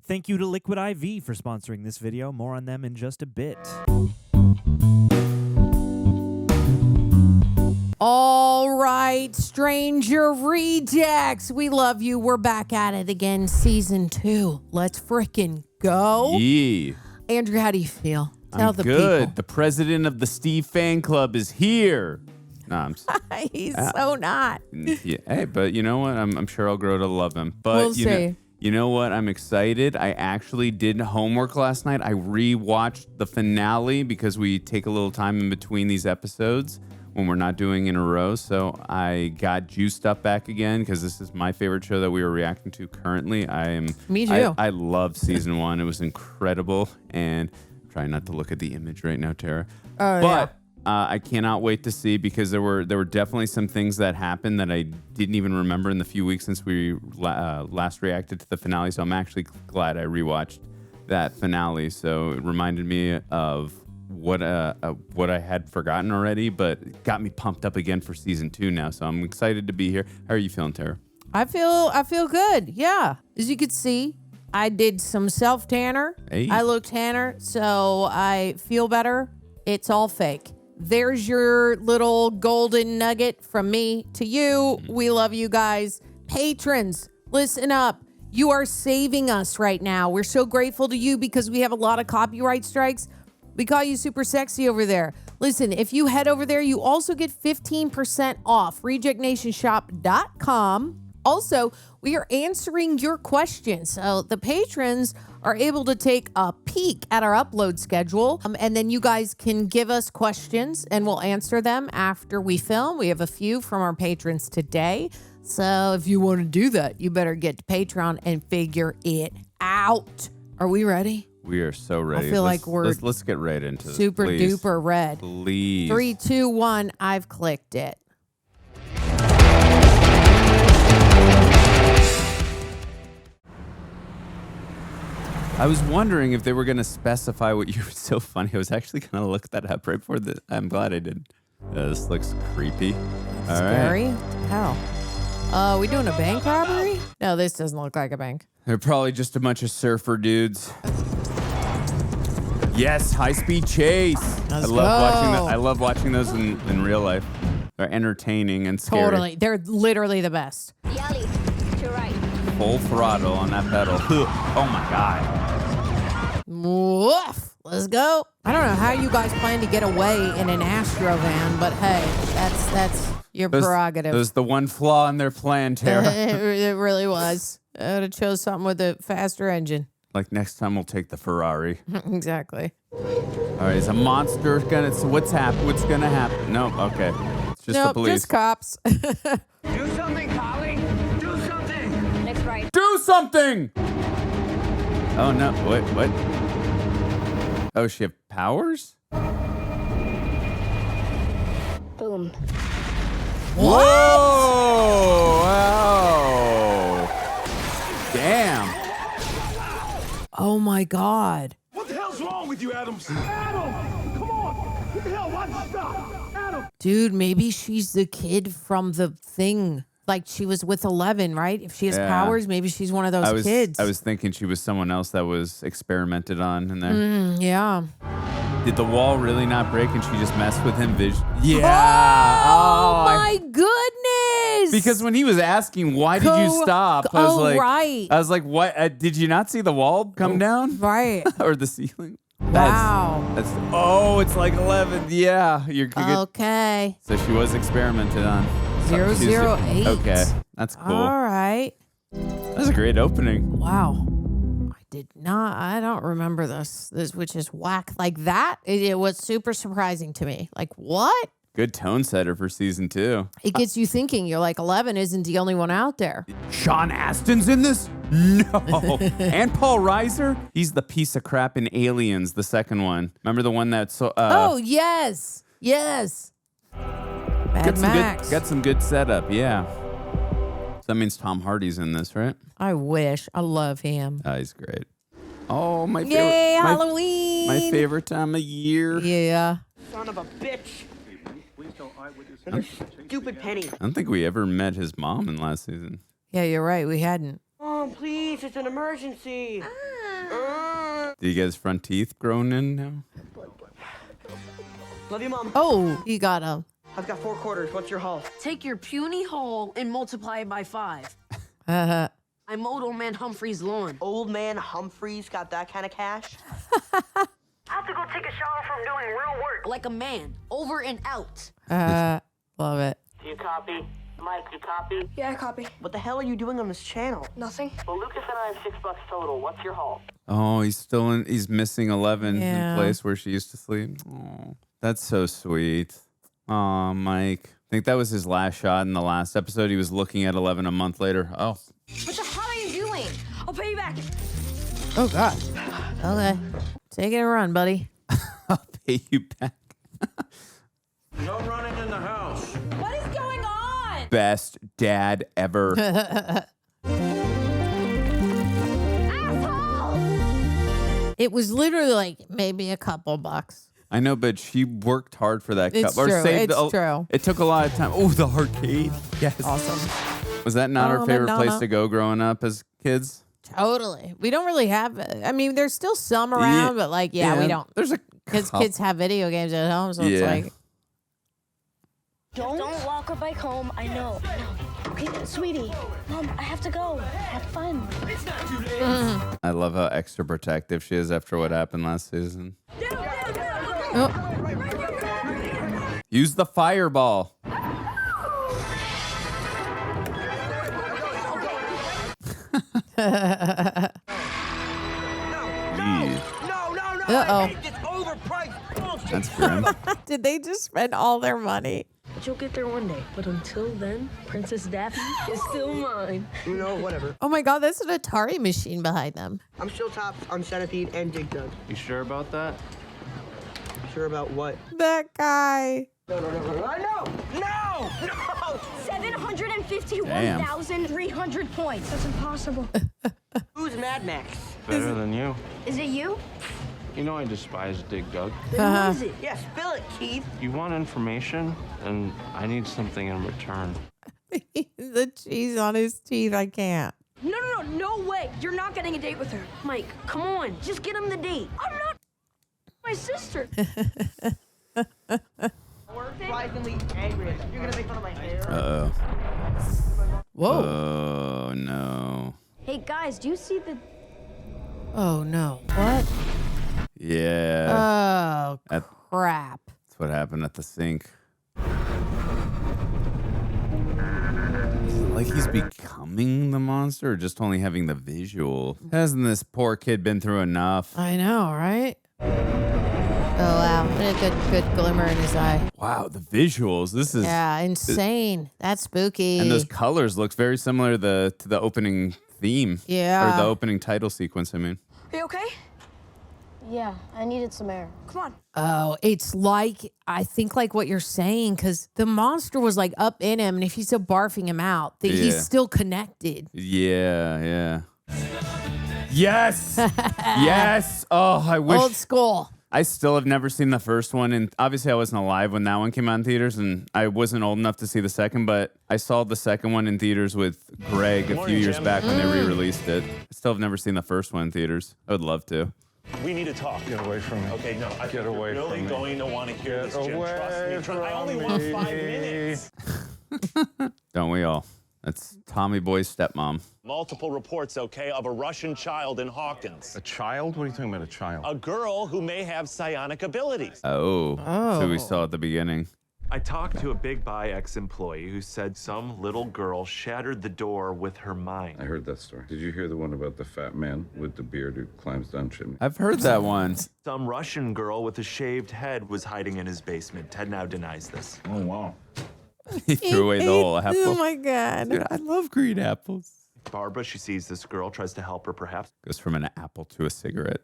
thank you to Liquid IV for sponsoring this video. More on them in just a bit. All right, Stranger Rejects. We love you. We're back at it again, season 2. Let's frickin' go. Yeah. Andrew, how do you feel? Tell I'm the good. people. The president of the Steve fan club is here. No, I'm He's so not. yeah, hey, but you know what? I'm sure I'll grow to love him. But We'll see. You know what? I'm excited. I actually did homework last night. I rewatched the finale because we take a little time in between these episodes when we're not doing in a row. So I got juiced up back again because this is my favorite show that we are reacting to currently. Me too. I love season 1. It was incredible. And I'm trying not to look at the image right now, Tara. Oh, but I cannot wait to see because there were definitely some things that happened that I didn't even remember in the few weeks since we last reacted to the finale. So I'm actually glad I rewatched that finale. So it reminded me of what I had forgotten already, but got me pumped up again for season 2 now. So I'm excited to be here. How are you feeling, Tara? I feel good. Yeah. As you can see, I did some self-tanner. Hey. I look tanner, so I feel better. It's all fake. There's your little golden nugget from me to you. We love you guys. Patrons, listen up. You are saving us right now. We're so grateful to you because we have a lot of copyright strikes. We call you super sexy over there. Listen, if you head over there, you also get 15% off. RejectNationShop.com. Also, we are answering your questions. So the patrons are able to take a peek at our upload schedule. And then you guys can give us questions and we'll answer them after we film. We have a few from our patrons today. So if you want to do that, you better get to Patreon and figure it out. Are we ready? We are so ready. I feel like we're let's get right into this. super Please. duper red. Please. 3, 2, 1. I've clicked it. I was wondering if they were going to specify what you were so funny. I was actually going to look that up right before the. I'm glad I did. This looks creepy. All Scary? right. How? We doing a bank robbery? No, this doesn't look like a bank. They're probably just a bunch of surfer dudes. Yes, high-speed chase. Let's watching go. that. I love watching those in real life. They're entertaining and scary. Totally. They're literally the best. Yali, to right. Full throttle on that pedal. Oh my god. Woof. Let's go. I don't know how you guys plan to get away in an Astro van, but hey, that's your prerogative. There's the one flaw in their plan, Tara. It really was. I would have chose something with a faster engine. Like next time we'll take the Ferrari. Exactly. All right, is a monster gonna? So what's gonna happen? No, okay. It's just the Nope, police. just cops. Do something, Collie! Do something! Next right. Do something! Oh no! What? Oh, she have powers? Boom. Whoa! Wow! Damn! Oh my God. What the hell's wrong with you, Adams? Adam! Come on! What the hell? Why'd you stop? Adam! Dude, maybe she's the kid from the thing. Like she was with 11, right? If she has Yeah. powers, maybe she's one of those kids. I was thinking she was someone else that was experimented on in there. Yeah. Did the wall really not break and she just messed with him? Yeah. Oh, my goodness. Because when he was asking, why did you stop? I was like, right. I was like, what? Did you not see the wall come down? Right. Or the ceiling? Wow. It's like 11. Yeah. You're good. Okay. So she was experimented on. 008. Okay. That's cool. All right. That was a great opening. Wow. I don't remember this, which is whack like that. It was super surprising to me. Like, what? Good tone setter for season 2. It gets you thinking. You're like, 11 isn't the only one out there. Sean Astin's in this? No. And Paul Reiser? He's the piece of crap in Aliens, the second one. Remember the one that's oh, yes. Yes. Mad Max. Got some good setup, yeah. So that means Tom Hardy's in this, right? I wish. I love him. He's great. Oh, my favorite. Yay, Halloween. My favorite time of year. Yeah. Son of a bitch. Stupid penny. I don't think we ever met his mom in last season. Yeah, you're right. We hadn't. Oh, Mom, please, it's an emergency. Do you get his front teeth grown in now? Love you, Mom. Oh, you got him. I've got 4 quarters. What's your haul? Take your puny haul and multiply it by 5. I'm old man Humphrey's lawn. Old man Humphreys got that kind of cash? I have to go take a shower from doing real work. Like a man. Over and out. Love it. Do you copy? Mike, you copy? Yeah, I copy. What the hell are you doing on this channel? Nothing. Well, Lucas and I have $6 total. What's your haul? Oh, he's missing 11 Yeah. in place where she used to sleep. Oh, that's so sweet. Oh, Mike. I think that was his last shot in the last episode. He was looking at 11 a month later. Oh. What the hell are you doing? I'll pay you back. Oh, God. Okay. Take it and run, buddy. I'll pay you back. No running in the house. What is going on? Best dad ever. Asshole! It was literally like maybe a couple bucks. I know, but she worked hard for that It's cup. true. saved It's true. It took a lot of time. Oh, the arcade. Yes. Awesome. Was that not our favorite Madonna. place to go growing up as kids? Totally. We don't really have, I mean, there's still some around, but like, yeah, we don't. There's a Because couple. kids have video games at home, so it's Yeah. like, Don't walk or bike home. I know. Okay, sweetie. Mom, I have to go. Have fun. I love how extra protective she is after what happened last season. oh, Use the fireball. Jeez, uh-oh. It's overpriced bullshit. that's grim. Did they just spend all their money? You'll get there one day. But until then, Princess Daphne is still mine. No, whatever. Oh my God, that's an Atari machine behind them. I'm still tops on Centipede and Dig Dug. You sure about that? Sure about what? That guy. No. No! 751,300 points. That's impossible. Who's Mad Max? Better than you. Is it you? You know I despise Dig Dug. Who is it? Yeah, spill it, Keith. You want information, and I need something in return. The cheese on his teeth, I can't. No way. You're not getting a date with her. Mike, come on. Just get him the date. I'm not my sister. Surprisingly angry. You're gonna make fun of my hair. Uh-oh. Whoa. Oh, no. Hey, guys, do you see the... Oh no. What? Yeah. Oh, At- crap. That's what happened at the sink. Is it like he's becoming the monster or just only having the visual? Hasn't this poor kid been through enough? I know, right? Oh, wow. A good glimmer in his eye. Wow, the visuals. This is... Yeah, insane. That's spooky. And those colors look very similar to the opening theme. Yeah. Or the opening title sequence, I mean. Are you okay? Yeah, I needed some air. Come on. Oh, it's like, I think like what you're saying, because the monster was like up in him, and if he's still barfing him out, that Yeah. he's still connected. Yeah. Yes! Yes! Oh, I wish... Old school. I still have never seen the first one, and obviously I wasn't alive when that one came out in theaters, and I wasn't old enough to see the second, but I saw the second one in theaters with Greg a few years back when they re-released it. I still have never seen the first one in theaters. I would love to. We need to talk. Get away from me. Okay, no, I Get away you're really from me. going to want to hear Get this, Jim. Trust me. I only from want me. 5 minutes. Don't we all? That's Tommy Boy's stepmom. Multiple reports, okay, of a Russian child in Hawkins. A child? What are you talking about, a child? A girl who may have psionic abilities. Oh. So we saw at the beginning. I talked to a Big Buy ex-employee who said some little girl shattered the door with her mind. I heard that story. Did you hear the one about the fat man with the beard who climbs down chimney? I've heard that one. Some Russian girl with a shaved head was hiding in his basement. Ted now denies this. Oh, wow. He threw away the whole apple. Oh my God. Dude, I love green apples. Barbara, she sees this girl, tries to help her perhaps. Goes from an apple to a cigarette.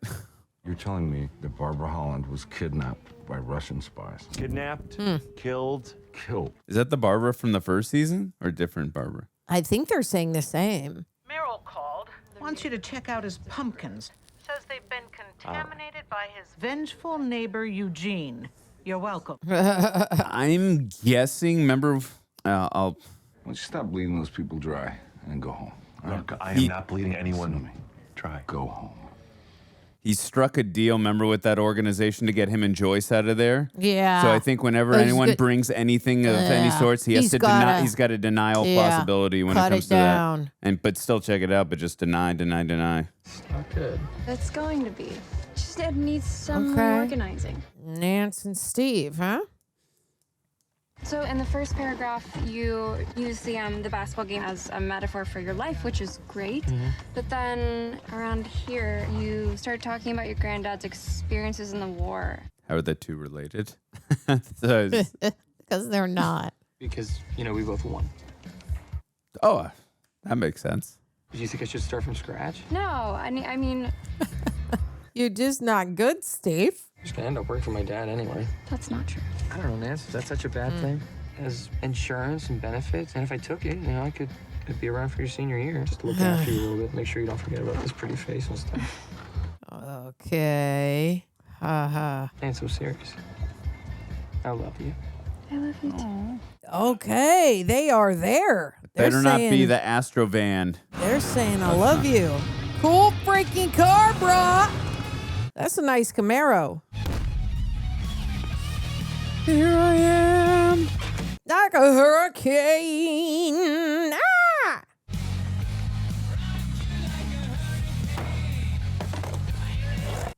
You're telling me that Barbara Holland was kidnapped by Russian spies? Kidnapped, killed. Killed. Is that the Barbara from the first season or different Barbara? I think they're saying the same. Merrill called. Wants you to check out his pumpkins. Says they've been contaminated by his vengeful neighbor Eugene. You're welcome. I'm guessing, remember, I'll... Why don't you stop bleeding those people dry and go home, Look, I am not bleeding anyone. Try. Go home. He struck a deal, remember, with that organization to get him and Joyce out of there? Yeah. So I think whenever anyone brings anything of any sorts, he's got a denial possibility when it comes to that. But still check it out, but just deny. It's not good. It's going to be. Just it needs some reorganizing. Nance and Steve, huh? So in the first paragraph, you use the basketball game as a metaphor for your life, which is great. But then around here, you start talking about your granddad's experiences in the war. How are the two related? Because they're not. Because, we both won. Oh, that makes sense. Do you think I should start from scratch? No, I mean... You're just not good, Steve. I'm just going to end up working for my dad anyway. That's not true. I don't know, Nance. Is that such a bad thing? As insurance and benefits, and if I took it, I could be around for your senior year. Just look after you a little bit. Make sure you don't forget about this pretty face and stuff. Okay. Haha. Ain't so serious. I love you. I love you too. Okay, they are there. Better not be the Astro van. They're saying I love you. Cool freaking car, brah. That's a nice Camaro. Here I am. Like a hurricane. Ah!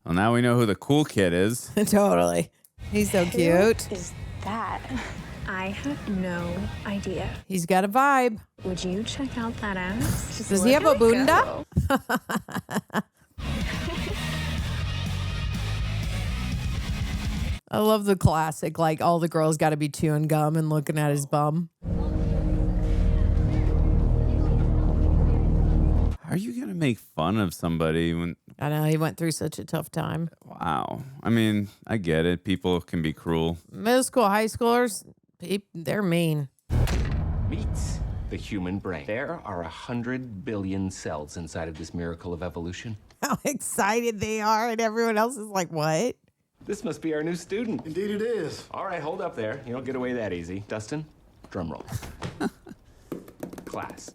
Well, now we know who the cool kid is. Totally. He's so cute. Who is that? I have no idea. He's got a vibe. Would you check out that ass? Does he have a bunda? I love the classic, like all the girls got to be chewing gum and looking at his bum. How are you going to make fun of somebody when... I know, he went through such a tough time. Wow. I mean, I get it. People can be cruel. Middle school, high schoolers, they're mean. Meet the human brain. There are 100 billion cells inside of this miracle of evolution. How excited they are, and everyone else is like, what? This must be our new student. Indeed it is. All right, hold up there. You don't get away that easy. Dustin, drum roll. Class.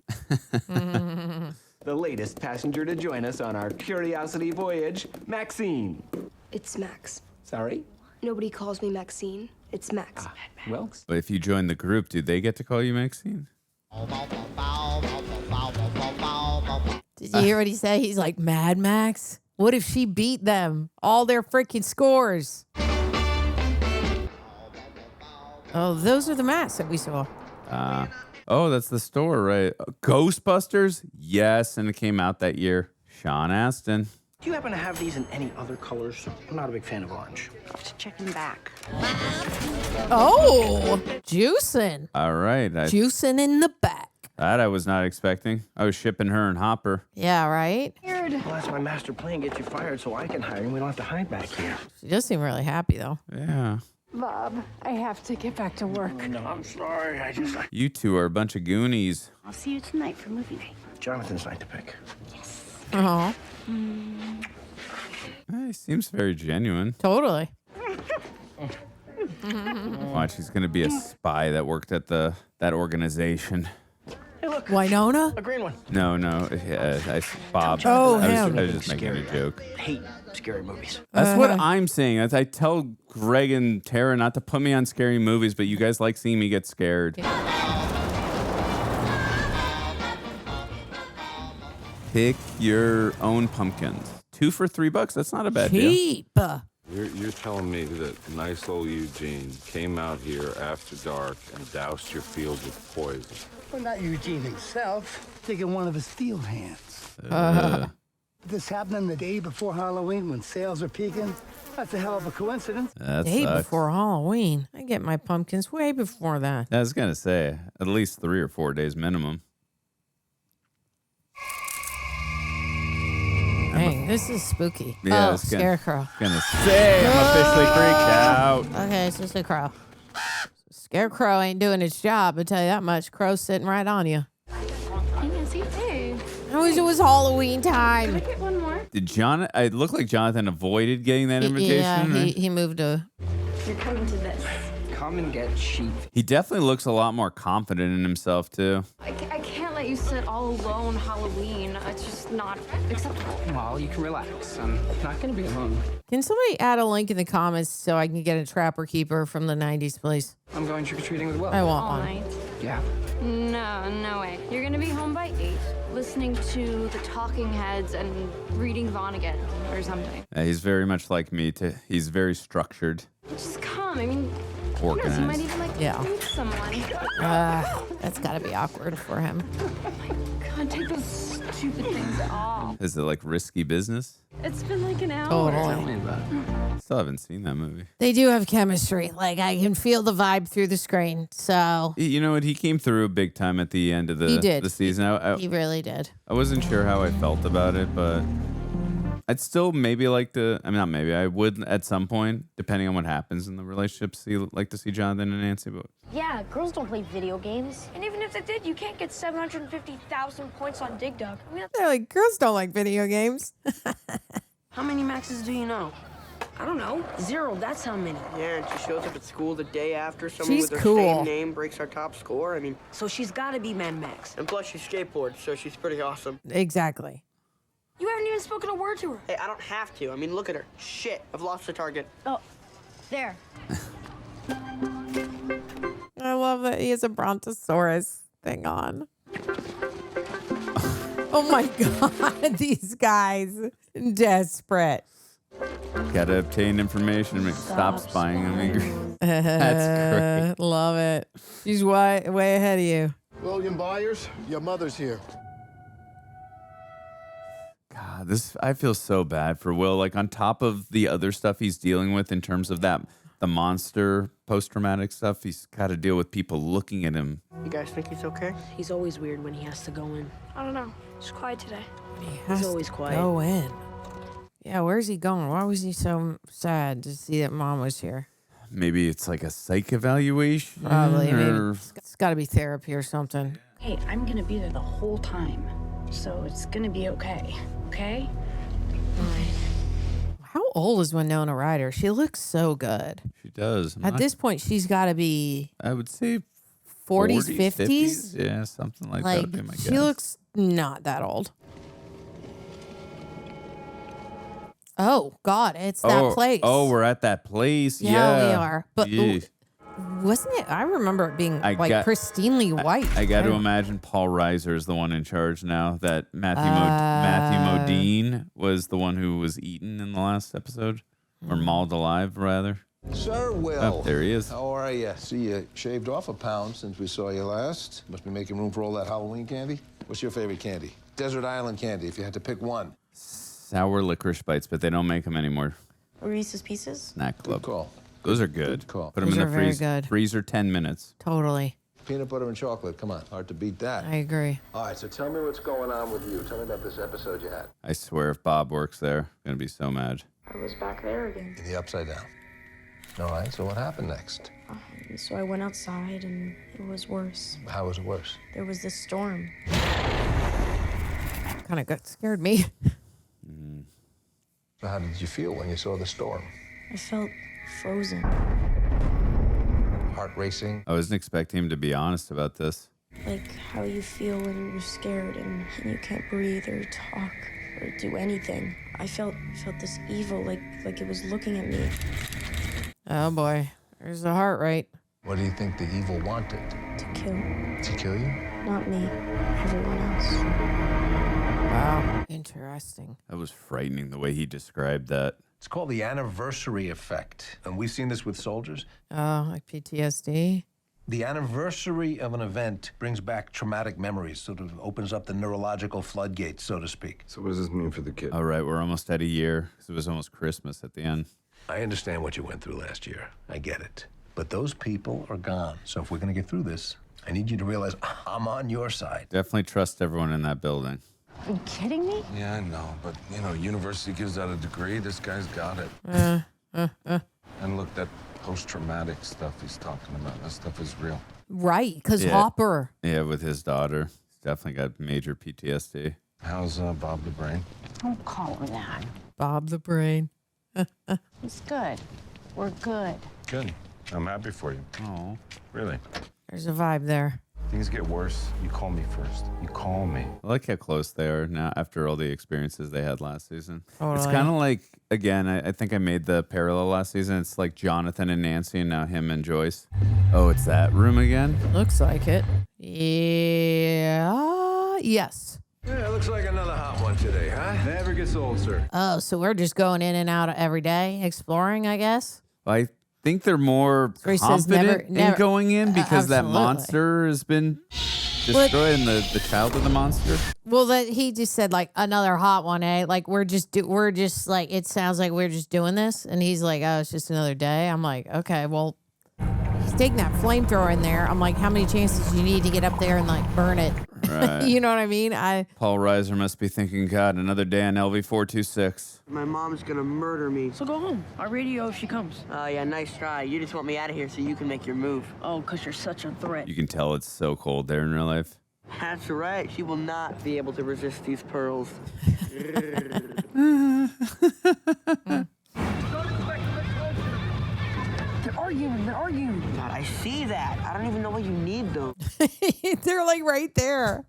The latest passenger to join us on our curiosity voyage, Maxine. It's Max. Sorry? Nobody calls me Maxine. It's Max. Well, But if you join the group, do they get to call you Maxine? Did you hear what he said? He's like, Mad Max? What if she beat them? All their freaking scores. Oh, those are the masks that we saw. Oh, that's the store, right? Ghostbusters? Yes, and it came out that year. Sean Astin. Do you happen to have these in any other colors? I'm not a big fan of orange. Just checking back. Oh, juicing. All right. Juicing in the back. That I was not expecting. I was shipping her and Hopper. Yeah, right? Well, that's my master plan. Get you fired so I can hire you. We don't have to hide back here. She does seem really happy, though. Yeah. Bob, I have to get back to work. No, I'm sorry. You two are a bunch of Goonies. I'll see you tonight for movie night. Jonathan's night to pick. Oh. He seems very genuine. Totally. Watch, he's going to be a spy that worked at that organization. Hey, look. Winona? A green one. No. Bob. Oh, I him. was just making a joke. Hate scary movies. That's what I'm saying. I tell Greg and Tara not to put me on scary movies, but you guys like seeing me get scared. Pick your own pumpkins. 2 for $3. That's not a bad deal. Cheap. You're telling me that nice old Eugene came out here after dark and doused your field with poison? Well, not Eugene himself. Taking one of his field hands. This happening the day before Halloween when sales are peaking. That's a hell of a coincidence. Day before Halloween. I get my pumpkins way before that. I was going to say, at least 3 or 4 days minimum. Dang, this is spooky. Yeah, oh, scarecrow. Gonna say I'm officially freaked out. Okay, it's just a crow. Scarecrow ain't doing its job, I'll tell you that much. Crow's sitting right on you. Yes, he did. I wish it was Halloween time. Can I get one more? Did it looked like Jonathan avoided getting that invitation. Yeah, right? he moved to... You're coming to this. Come and get sheep. He definitely looks a lot more confident in himself, too. I can't let you sit all alone Halloween. It's just not acceptable. Well, you can relax. I'm not going to be alone. Can somebody add a link in the comments so I can get a Trapper Keeper from the 90s, please? I'm going trick-or-treating with Will. I want All one. night. Yeah. No way. You're gonna be home by 8, listening to the Talking Heads and reading Vonnegut or something. He's very much like me. He's very structured. Just come. I mean, Organized. you might even meet someone. That's got to be awkward for him. God, take those stupid things off. Is it like risky business? It's been like an hour. Totally. Tell me about it. Still haven't seen that movie. They do have chemistry. Like, I can feel the vibe through the screen. So You know what? He came through big time at the end of He did. the season. he really did. I wasn't sure how I felt about it, but I'd still maybe like to. I mean, not maybe. I would at some point, depending on what happens in the relationship, like to see Jonathan and Nancy. But Yeah, girls don't play video games. And even if they did, you can't get 750,000 points on Dig Dug. I mean, They're like, girls don't like video games. How many Maxes do you know? I don't know. 0, that's how many. Yeah, and she shows up at school the day after someone She's with her cool. same name breaks our top score. I mean, So she's gotta be Mad Max. and plus she skateboards, so she's pretty awesome. Exactly. you haven't even spoken a word to her. Hey, I don't have to. I mean, look at her. Shit, I've lost the target. Oh, there. I love that he has a Brontosaurus thing on. Oh my God, these guys. Desperate. gotta obtain information and stop spying on me. That's great. Love it. She's way ahead of you. William Byers, your mother's here. God, I feel so bad for Will. Like on top of the other stuff he's dealing with in terms of the monster post-traumatic stuff, he's got to deal with people looking at him. You guys think he's okay? He's always weird when he has to go in. I don't know. It's quiet today. He's always quiet. Go in. Yeah, where's he going? Why was he so sad to see that Mom was here? Maybe it's like a psych evaluation. Probably. Maybe or- it's got to be therapy or something. Hey, I'm gonna be there the whole time. So it's gonna be okay. Okay? How old is Winona Ryder? She looks so good. She does. At this point, she's got to be I would say 40s, 50s. Yeah, something like that Like, would be my she guess. looks not that old. Oh, God, it's that place. Oh, we're at that place. Yeah, Yeah, we are. But Yeah. wasn't it? I remember it being I like got- pristinely white. I got to imagine Paul Reiser is the one in charge now. That Matthew Modine was the one who was eaten in the last episode, or mauled alive, rather. Sir Will. Oh, there he is. How are you? See, you shaved off a pound since we saw you last. Must be making room for all that Halloween candy. What's your favorite candy? Desert Island candy, if you had to pick one. Sour licorice bites, but they don't make them anymore. Reese's Pieces? Snack Club. Good call. Those are good. Good call. Put them Those in are the very freezer. good. Freezer 10 minutes. Totally. Peanut butter and chocolate. Come on, hard to beat that. I agree. All right, so tell me what's going on with you. Tell me about this episode you had. I swear, if Bob works there, I'm gonna be so mad. I was back there again. In the Upside Down. All right, so what happened next? So I went outside and it was worse. How was it worse? There was this storm. Kind of scared me. So how did you feel when you saw the storm? I felt frozen. Heart racing? I wasn't expecting him to be honest about this. Like how you feel when you're scared and you can't breathe or talk or do anything. I felt this evil, like it was looking at me. Oh boy, there's the heart rate. What do you think the evil wanted? To kill. To kill you? Not me, everyone else. Wow, interesting. That was frightening the way he described that. It's called the anniversary effect. And we've seen this with soldiers. Oh, like PTSD. The anniversary of an event brings back traumatic memories, sort of opens up the neurological floodgates, so to speak. So what does this mean for the kid? All right, we're almost at a year. 'Cause it was almost Christmas at the end. I understand what you went through last year. I get it. But those people are gone. So if we're going to get through this, I need you to realize I'm on your side. Definitely trust everyone in that building. Are you kidding me? Yeah, I know, but university gives out a degree. This guy's got it. And look, that post-traumatic stuff he's talking about, that stuff is real. Right, because Yeah. Hopper. Yeah, with his daughter. He's definitely got major PTSD. How's Bob the Brain? Don't call him that. Bob the Brain. It's good. We're good. Good. I'm happy for you. Oh, really? There's a vibe there. Things get worse, you call me first. You call me. I like how close they are now after all the experiences they had last season. Totally. It's kind of like, again, I think I made the parallel last season. It's like Jonathan and Nancy and now him and Joyce. Oh, it's that room again? Looks like it. Yeah. Yes. Yeah, looks like another hot one today, huh? Never gets old, sir. Oh, so we're just going in and out every day, exploring, I guess? I think they're more So he says confident never- in going in because that absolutely. monster has been destroyed and the child of the monster. Well, that he just said like another hot one, eh? Like we're just like it sounds like we're just doing this, and he's like, oh, it's just another day. I'm like, okay, well, he's taking that flamethrower in there. I'm like, how many chances do you need to get up there and like burn it? Right. You know what I mean? Paul Reiser must be thinking, God, another day on LV-426. My mom's gonna murder me. So go home. I'll radio if she comes. Oh, yeah, nice try. You just want me out of here so you can make your move. Oh, because you're such a threat. You can tell it's so cold there in real life. That's right. She will not be able to resist these pearls. They're arguing. God, I see that. I don't even know why you need them. They're like right there.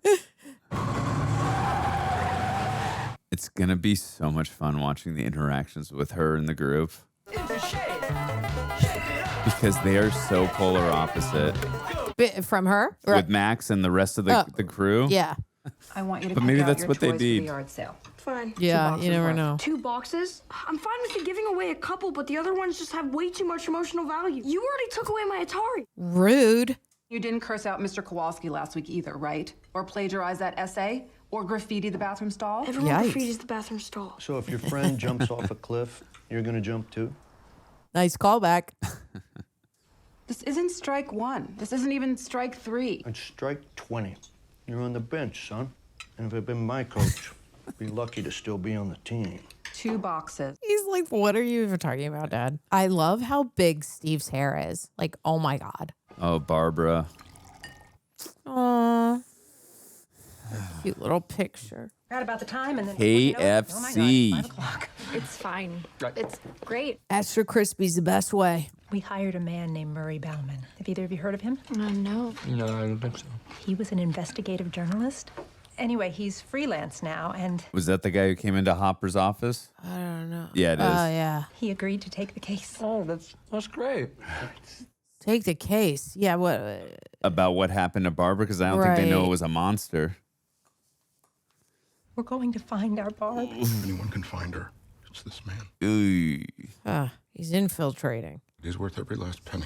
It's going to be so much fun watching the interactions with her and the group. Because they are so polar opposite. From her? With Max and the rest of the crew. Yeah. I want you to But pick maybe out that's your what they toys for need. the yard sale. Fine. Yeah, you never know. 2 boxes? I'm fine with you giving away a couple, but the other ones just have way too much emotional value. You already took away my Atari. Rude. You didn't curse out Mr. Kowalski last week either, right? Or plagiarize that essay? Or graffiti the bathroom stall? Everyone graffiti's the bathroom stall. So if your friend jumps off a cliff, you're gonna jump too? Nice callback. This isn't strike 1. This isn't even strike 3. It's strike 20. You're on the bench, son. And if it had been my coach, I'd be lucky to still be on the team. 2 boxes. He's like, what are you even talking about, Dad? I love how big Steve's hair is. Like, oh my God. Oh, Barbara. Aww. Cute little picture. Right about the time, and then KFC. 5 o'clock. It's fine. It's great. Extra crispy's the best way. We hired a man named Murray Bauman. Have either of you heard of him? No. No, I don't think so. He was an investigative journalist. Anyway, he's freelance now, and Was that the guy who came into Hopper's office? I don't know. Yeah, it is. Oh, yeah. he agreed to take the case. Oh, that's great. Take the case. Yeah, what? About what happened to Barbara? Because I don't think they know it was a monster. We're going to find our Barb. Anyone can find her. It's this man. Ooh. He's infiltrating. He's worth every last penny.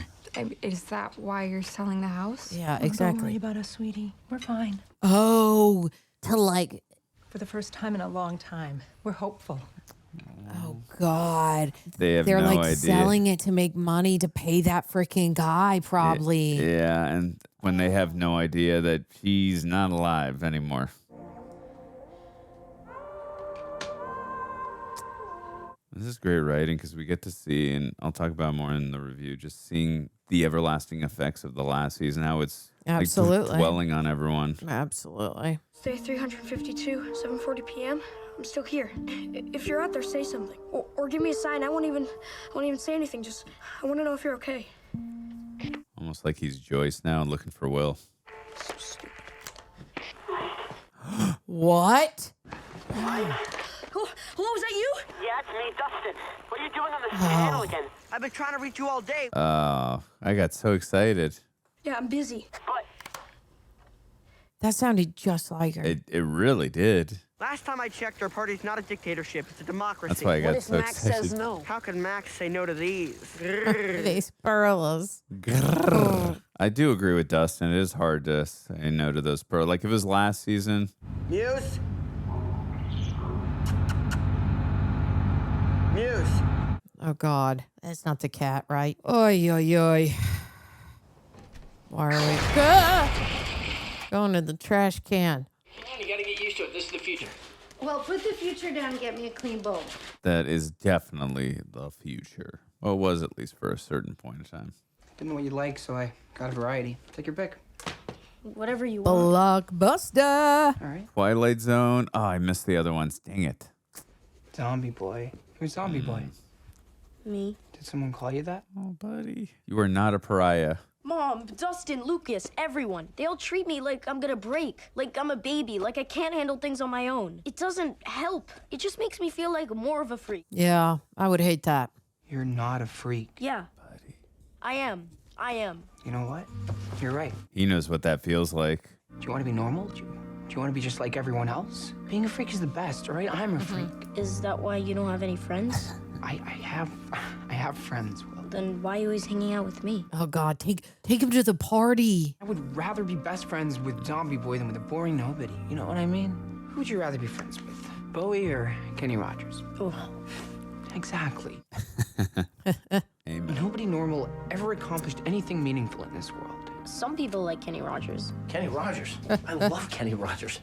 Is that why you're selling the house? Yeah, Don't exactly. worry about us, sweetie. We're fine. Oh, to like. For the first time in a long time, we're hopeful. Oh God. They're no like idea. Selling it to make money to pay that freaking guy, probably. Yeah, and when they have no idea that she's not alive anymore. This is great writing because we get to see, and I'll talk about more in the review, just seeing the everlasting effects of the last season, how it's Absolutely. like dwelling on everyone. Absolutely. It's day 352, 7:40 p.m. I'm still here. If you're out there, say something, or give me a sign. I won't even say anything. Just I want to know if you're okay. Almost like he's Joyce now and looking for Will. So stupid. What? Hello, is that you? Yeah, it's me, Dustin. What are you doing on this channel again? I've been trying to reach you all day. Oh, I got so excited. Yeah, I'm busy. But That sounded just like her. It really did. last time I checked, our party's not a dictatorship. It's a democracy. That's why I got What if so Max excited. says no? How can Max say no to these? These pearls. I do agree with Dustin. It is hard to say no to those pearls. Like if it was last season. Muse? Muse? Oh God, that's not the cat, right? Oy, oy, oy. Why are we going to the trash can? You gotta get used to it. This is the future. Well, put the future down and get me a clean bowl. That is definitely the future. Well, it was at least for a certain point in time. Didn't know what you like, so I got a variety. Take your pick. Whatever you want. Blockbuster. All right. Twilight Zone. Oh, I missed the other ones. Dang it. Zombie Boy. Who's Zombie Boy? Me. Did someone call you that? Oh, buddy. You are not a pariah. Mom, Dustin, Lucas, everyone. They all treat me like I'm gonna break, like I'm a baby, like I can't handle things on my own. It doesn't help. It just makes me feel like more of a freak. Yeah, I would hate that. You're not a freak. Yeah. I am. You know what? You're right. He knows what that feels like. Do you want to be normal? Do you want to be just like everyone else? Being a freak is the best, all right? I'm a freak. Is that why you don't have any friends? I have friends. Then why are you always hanging out with me? Oh God, take him to the party. I would rather be best friends with Zombie Boy than with a boring nobody. You know what I mean? Who would you rather be friends with? Bowie or Kenny Rogers? Oh. Exactly. Amen. Nobody normal ever accomplished anything meaningful in this world. Some people like Kenny Rogers. Kenny Rogers? I love Kenny Rogers.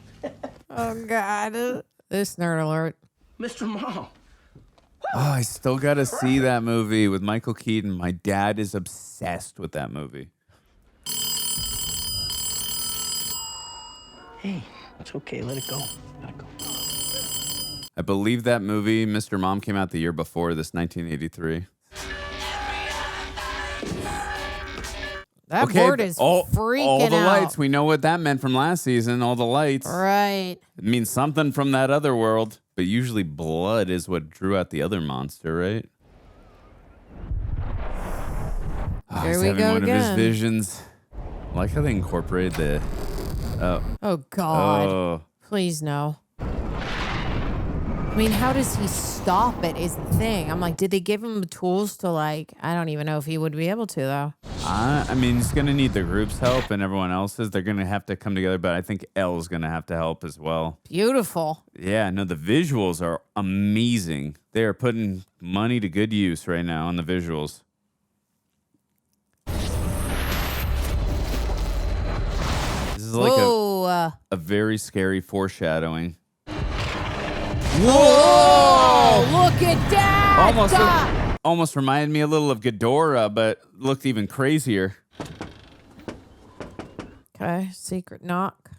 Oh God, this nerd alert. Mr. Mom. Oh, I still got to see that movie with Michael Keaton. My dad is obsessed with that movie. Hey, it's okay. Let it go. Let it go. I believe that movie, Mr. Mom, came out the year before this, 1983. That board is freaking all the out. lights. We know what that meant from last season. All the lights. Right. It means something from that other world. But usually blood is what drew out the other monster, right? Here he's we having go one again. of his visions. I like how they incorporated the... Oh God. Oh. Please no. I mean, how does he stop it is the thing. I'm like, did they give him the tools to I don't even know if he would be able to though. I mean, he's going to need the group's help and everyone else's. They're going to have to come together, but I think Elle's going to have to help as well. Beautiful. Yeah, no, the visuals are amazing. They are putting money to good use right now on the visuals. This is like a very scary foreshadowing. Whoa! Look at that! Almost reminded me a little of Ghidorah, but looked even crazier. Okay, secret knock.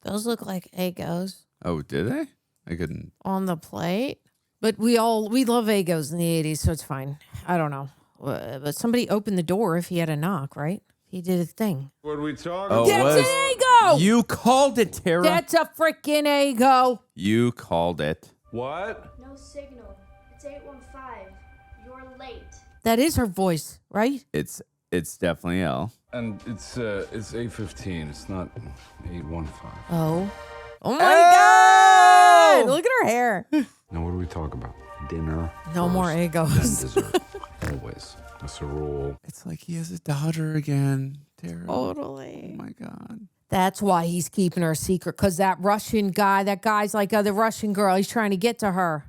Those look like Eggos Oh, did they? I couldn't. on the plate. But we love Eggos in the 80s, so it's fine. I don't know. But somebody opened the door if he had a knock, right? He did a thing. What are we talking Oh, That's it was. an Eggo! You called it, Tara. That's a freaking Eggo. You called it. What? No signal. It's 815. You're late. That is her voice, right? It's definitely Elle. And it's 8:15. It's not 8:15. Oh. Oh my God! Look at her hair. Now what do we talk about? Dinner. No more Then Eggos. dessert. Always. That's a rule. It's like he has a daughter again, Tara. Totally. Oh my God. That's why he's keeping her secret, because that guy's like the Russian girl. He's trying to get to her.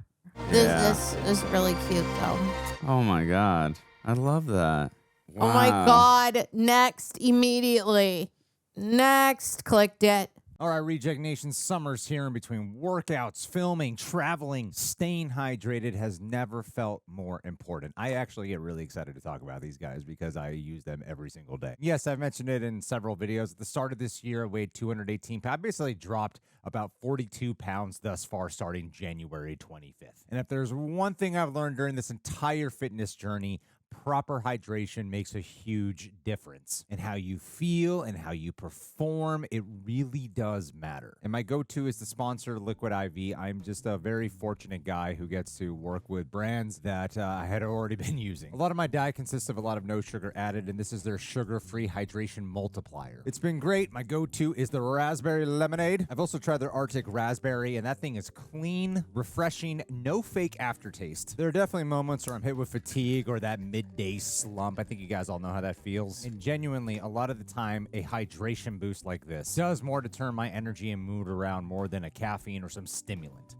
This is really cute, though. Oh my God. I love that. Oh my Wow. God. Next, immediately. Next, clicked it. All right, Reject Nation, summer's here in between workouts, filming, traveling. Staying hydrated has never felt more important. I actually get really excited to talk about these guys because I use them every single day. Yes, I've mentioned it in several videos. At the start of this year, I weighed 218 pounds. I basically dropped about 42 pounds thus far starting January 25th. And if there's one thing I've learned during this entire fitness journey, proper hydration makes a huge difference in how you feel and how you perform. It really does matter. And my go-to is the sponsor, Liquid IV. I'm just a very fortunate guy who gets to work with brands that I had already been using. A lot of my diet consists of a lot of no sugar added, and this is their sugar-free hydration multiplier. It's been great. My go-to is the raspberry lemonade. I've also tried their Arctic raspberry, and that thing is clean, refreshing, no fake aftertaste. There are definitely moments where I'm hit with fatigue or that midday slump. I think you guys all know how that feels. And genuinely, a lot of the time, a hydration boost like this does more to turn my energy and mood around more than a caffeine or some stimulant.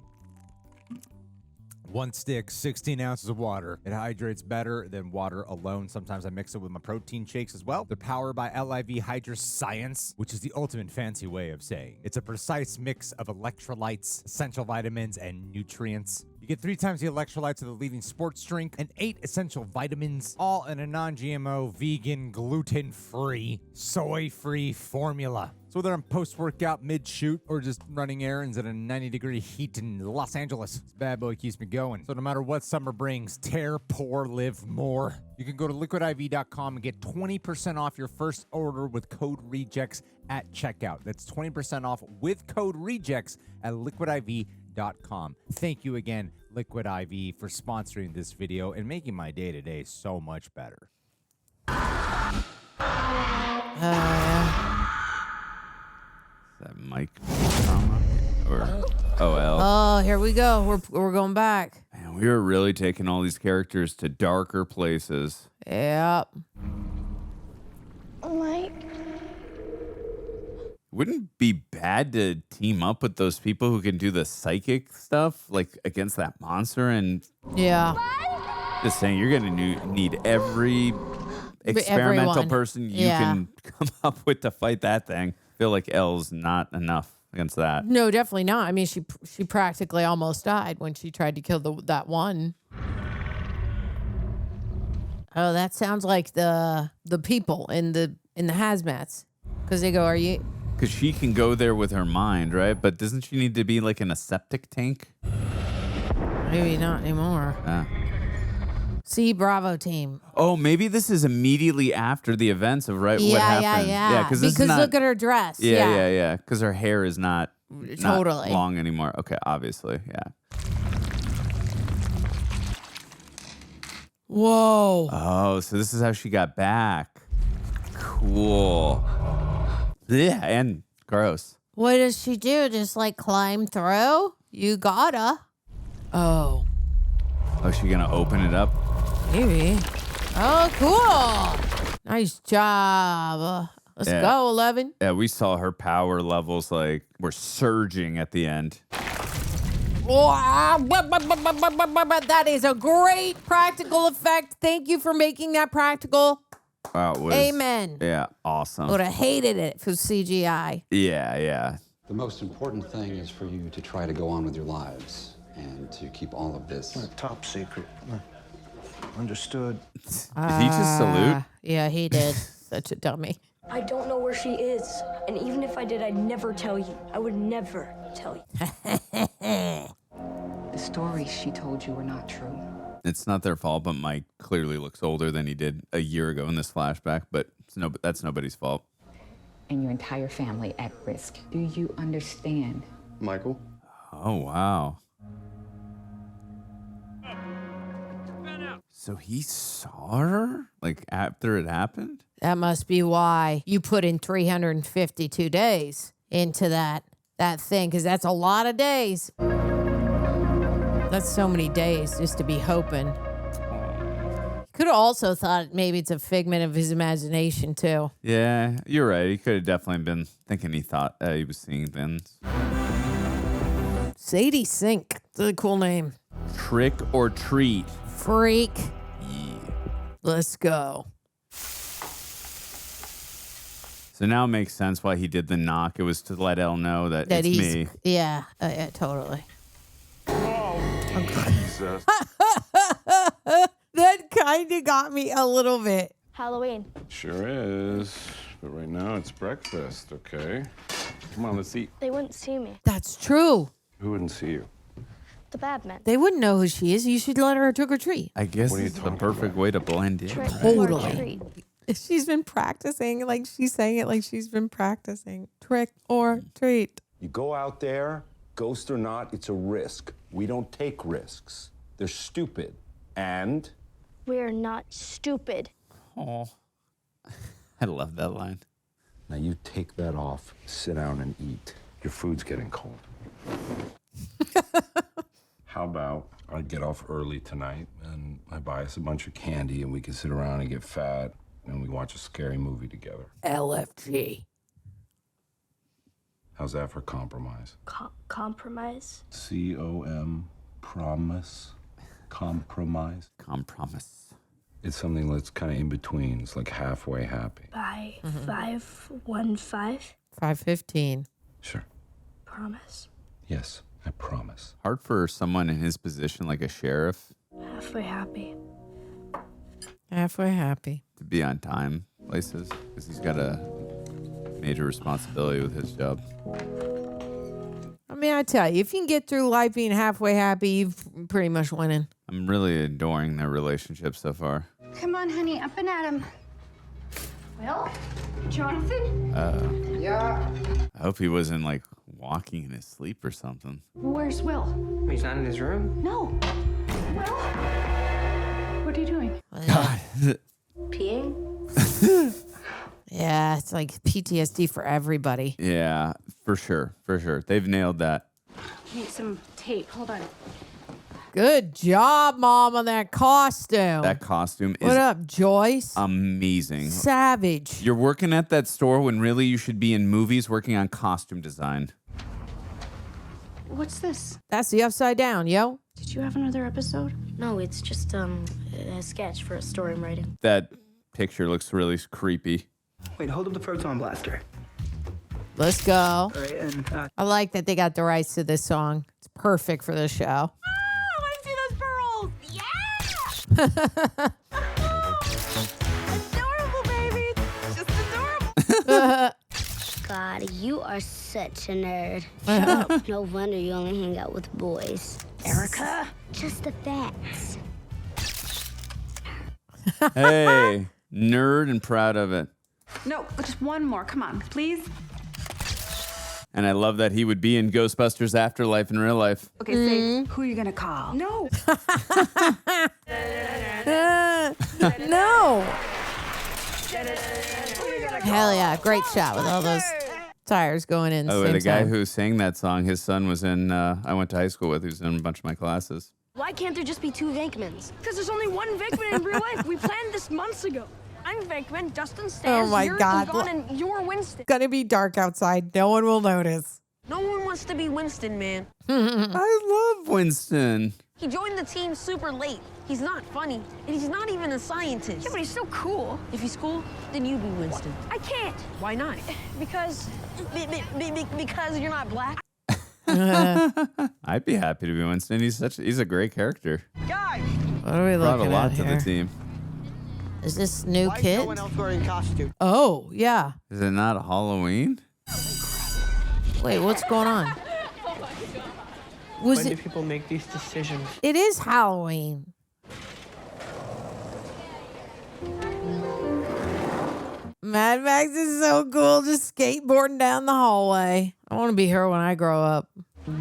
One stick, 16 ounces of water. It hydrates better than water alone. Sometimes I mix it with my protein shakes as well. They're powered by LIV Hydra Science, which is the ultimate fancy way of saying it's a precise mix of electrolytes, essential vitamins, and nutrients. You get 3 times the electrolytes of the leading sports drink and 8 essential vitamins, all in a non-GMO, vegan, gluten-free, soy-free formula. So So whether I'm post-workout, mid-shoot, or just running errands at a 90-degree heat in Los Angeles, this bad boy keeps me going. So no matter what summer brings, tear, pour, live more. You can go to liquidiv.com and get 20% off your first order with code REJECTS at checkout. That's 20% off with code REJECTS at liquidiv.com. Thank you again, Liquid IV, for sponsoring this video and making my day-to-day so much better. Is that Mike trauma or OL? Oh, here we go. We're going back. Man, we were really taking all these characters to darker places. Yep. Mike. Wouldn't it be bad to team up with those people who can do the psychic stuff, like against that monster? And yeah, just saying, you're gonna need every experimental Everyone. person you can come up with to fight that thing. I feel like L's not enough against that. No, definitely not. I mean, she practically almost died when she tried to kill that one. Oh, that sounds like the people in the hazmats, because they go, "Are you?" Because she can go there with her mind, right? But doesn't she need to be like in a septic tank? Maybe not anymore. See, Bravo team. Oh, maybe this is immediately after the events of what happened. Yeah. Because look at her dress. Yeah. Because her hair is not Totally long anymore. Okay, obviously, yeah. Whoa. Oh, so this is how she got back. Cool. Yeah, and gross. What does she do? Just like climb through? You gotta. Oh. Oh, she gonna open it up? Maybe. Oh, cool. Nice job. Let's go, 11. Yeah, we saw her power levels were surging at the end. Wow. That is a great practical effect. Thank you for making that practical. Wow, it was, Amen. Yeah, awesome. Would have hated it if it was CGI. Yeah. The most important thing is for you to try to go on with your lives and to keep all of this top secret. Understood. Did he just salute? Yeah, he did. Such a dummy. I don't know where she is. And even if I did, I'd never tell you. I would never tell you. The stories she told you were not true. It's not their fault, but Mike clearly looks older than he did a year ago in this flashback, but that's nobody's fault. And your entire family at risk. Do you understand? Michael? Oh, wow. So he saw her? After it happened? That must be why you put in 352 days into that thing, because that's a lot of days. That's so many days just to be hoping. Could have also thought maybe it's a figment of his imagination, too. Yeah, you're right. He could have definitely been thinking he thought he was seeing things. Sadie Sink. It's a cool name. Trick or treat. Freak. Yeah. Let's go. So now it makes sense why he did the knock. It was to let Elle know that it's me. Yeah, totally. Jesus. That kind of got me a little bit. Halloween. Sure is. But right now it's breakfast, okay? Come on, let's eat. They wouldn't see me. That's true. Who wouldn't see you? The bad men. They wouldn't know who she is. You should let her trick or treat. I guess it's the perfect way to blend in. Trick right? or treat. She's been practicing, she's saying it like she's been practicing. Trick or treat. You go out there, ghost or not, it's a risk. We don't take risks. They're stupid. And? We're not stupid. Oh, I love that line. Now you take that off, sit down and eat. Your food's getting cold. How about I get off early tonight and I buy us a bunch of candy and we can sit around and get fat and we watch a scary movie together. LFG. How's that for compromise? Compromise? C-O-M, promise, compromise. Compromise. It's something that's kind of in between. It's like halfway happy. By 515. 515. Sure. Promise. Yes, I promise. Hard for someone in his position, like a sheriff, Halfway happy. Halfway happy. to be on time places because he's got to major responsibility with his job. I mean, I tell you, if you can get through life being halfway happy, you've pretty much winning. I'm really adoring their relationship so far. Come on, honey, up and at him. Will? Jonathan? Yeah. I hope he wasn't like walking in his sleep or something. Where's Will? He's not in his room. No. Will? What are you doing? God. Peeing? Yeah, it's like PTSD for everybody. Yeah, for sure. For sure. They've nailed that. Need some tape. Hold on. Good job, Mom, on that costume. That costume is What up, Joyce? amazing. Savage. You're working at that store when really you should be in movies working on costume design. What's this? That's the Upside Down, yo. Did you have another episode? No, it's just a sketch for a story I'm writing. That picture looks really creepy. Wait, hold up the proton blaster. Let's go. All right, and I like that they got the rights to this song. It's perfect for this show. I want to see those pearls. Yeah! Adorable, baby. Just adorable. God, you are such a nerd. Shut up. No wonder you only hang out with boys. Erica? Just the facts. Hey, nerd and proud of it. No, just one more. Come on, please. And I love that he would be in Ghostbusters Afterlife in real life. Okay, say who you're gonna call. No. No. Hell yeah. Great shot with all those tires going in. Oh, same and the guy time. who sang that song, his son was in, I went to high school with, he was in a bunch of my classes. Why can't there just be two Venkmans? Because there's only one Venkman in real life. We planned this months ago. I'm Venkman, Dustin Oh Stans, my you're God. Egon, and you're Winston. It's gonna be dark outside. No one will notice. No one wants to be Winston, man. I love Winston. He joined the team super late. He's not funny, and he's not even a scientist. Yeah, but he's so cool. If he's cool, then you be Winston. I can't. Why not? Because Because you're not black. I'd be happy to be Winston. He's a great character. Guys! What are we Brought looking a lot at to here? the team. Is this new Why is kid? no one else wearing costume? Oh, yeah. Is it not Halloween? Wait, what's going on? Was when do it? people make these decisions? It is Halloween. Mad Max is so cool, just skateboarding down the hallway. I want to be her when I grow up.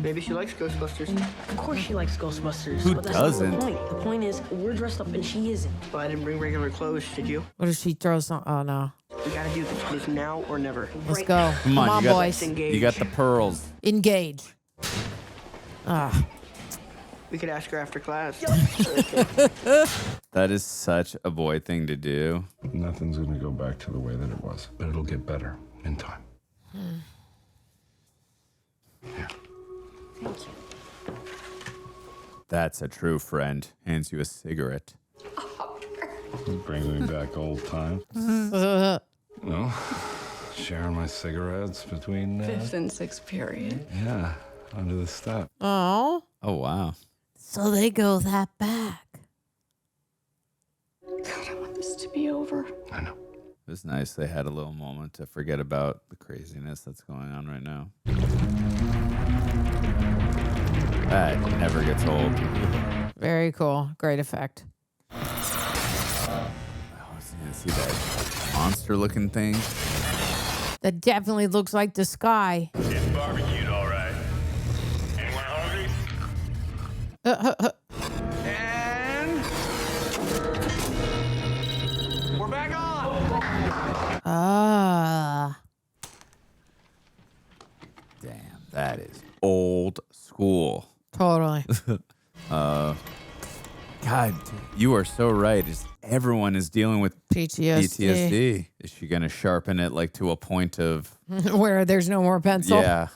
Maybe she likes Ghostbusters. Of course she likes Ghostbusters. Who but that's doesn't? Not the point. The point is, we're dressed up and she isn't. Well, I didn't bring regular clothes, did you? What if she throws some? Oh, no. We gotta do this. It's now or never. Let's go. Come on, you got, boys. You got the pearls. Engage. Ah. We could ask her after class. That is such a boy thing to do. Nothing's gonna go back to the way that it was, but it'll get better in time. Thank you. That's a true friend. Hands you a cigarette. Bring me back old times. No, sharing my cigarettes between. Fifth and sixth period. Yeah, under the step. Oh. Oh, wow. So they go that back. God, I want this to be over. I know. It was nice they had a little moment to forget about the craziness that's going on right now. That never gets old. Very cool. Great effect. I was gonna see that monster-looking thing. That definitely looks like the sky. It's barbecued, all right. Anyone hungry? And we're back on. Ah. Damn, that is old school. Totally. God, you are so right. Everyone is dealing with PTSD. Is she gonna sharpen it like to a point of Where there's no more pencil. yeah?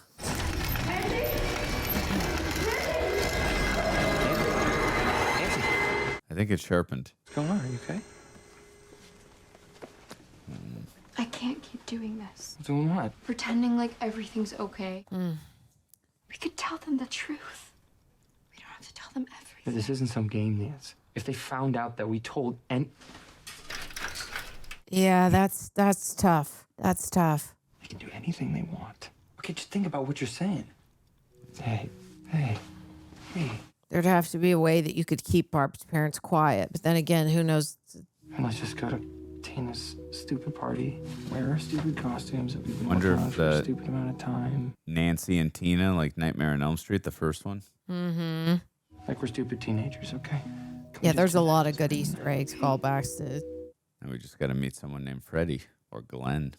I think it's sharpened. What's going on? Are you okay? I can't keep doing this. Doing what? Pretending like everything's okay. Mm. We could tell them the truth. We don't have to tell them everything. This isn't some game, Nance. If they found out that we told Yeah, that's tough. That's tough. I can do anything they want. Okay, just think about what you're saying. Hey. There'd have to be a way that you could keep Barb's parents quiet. But then again, who knows? And let's just go to Tina's stupid party, wear our stupid costumes that we've been Wonder working on if for a stupid amount of time. Nancy and Tina, like Nightmare on Elm Street, the first one. Mm-hmm. Like we're stupid teenagers, okay? Yeah, there's a lot of good Easter eggs, callbacks to. And we just got to meet someone named Freddie or Glenn.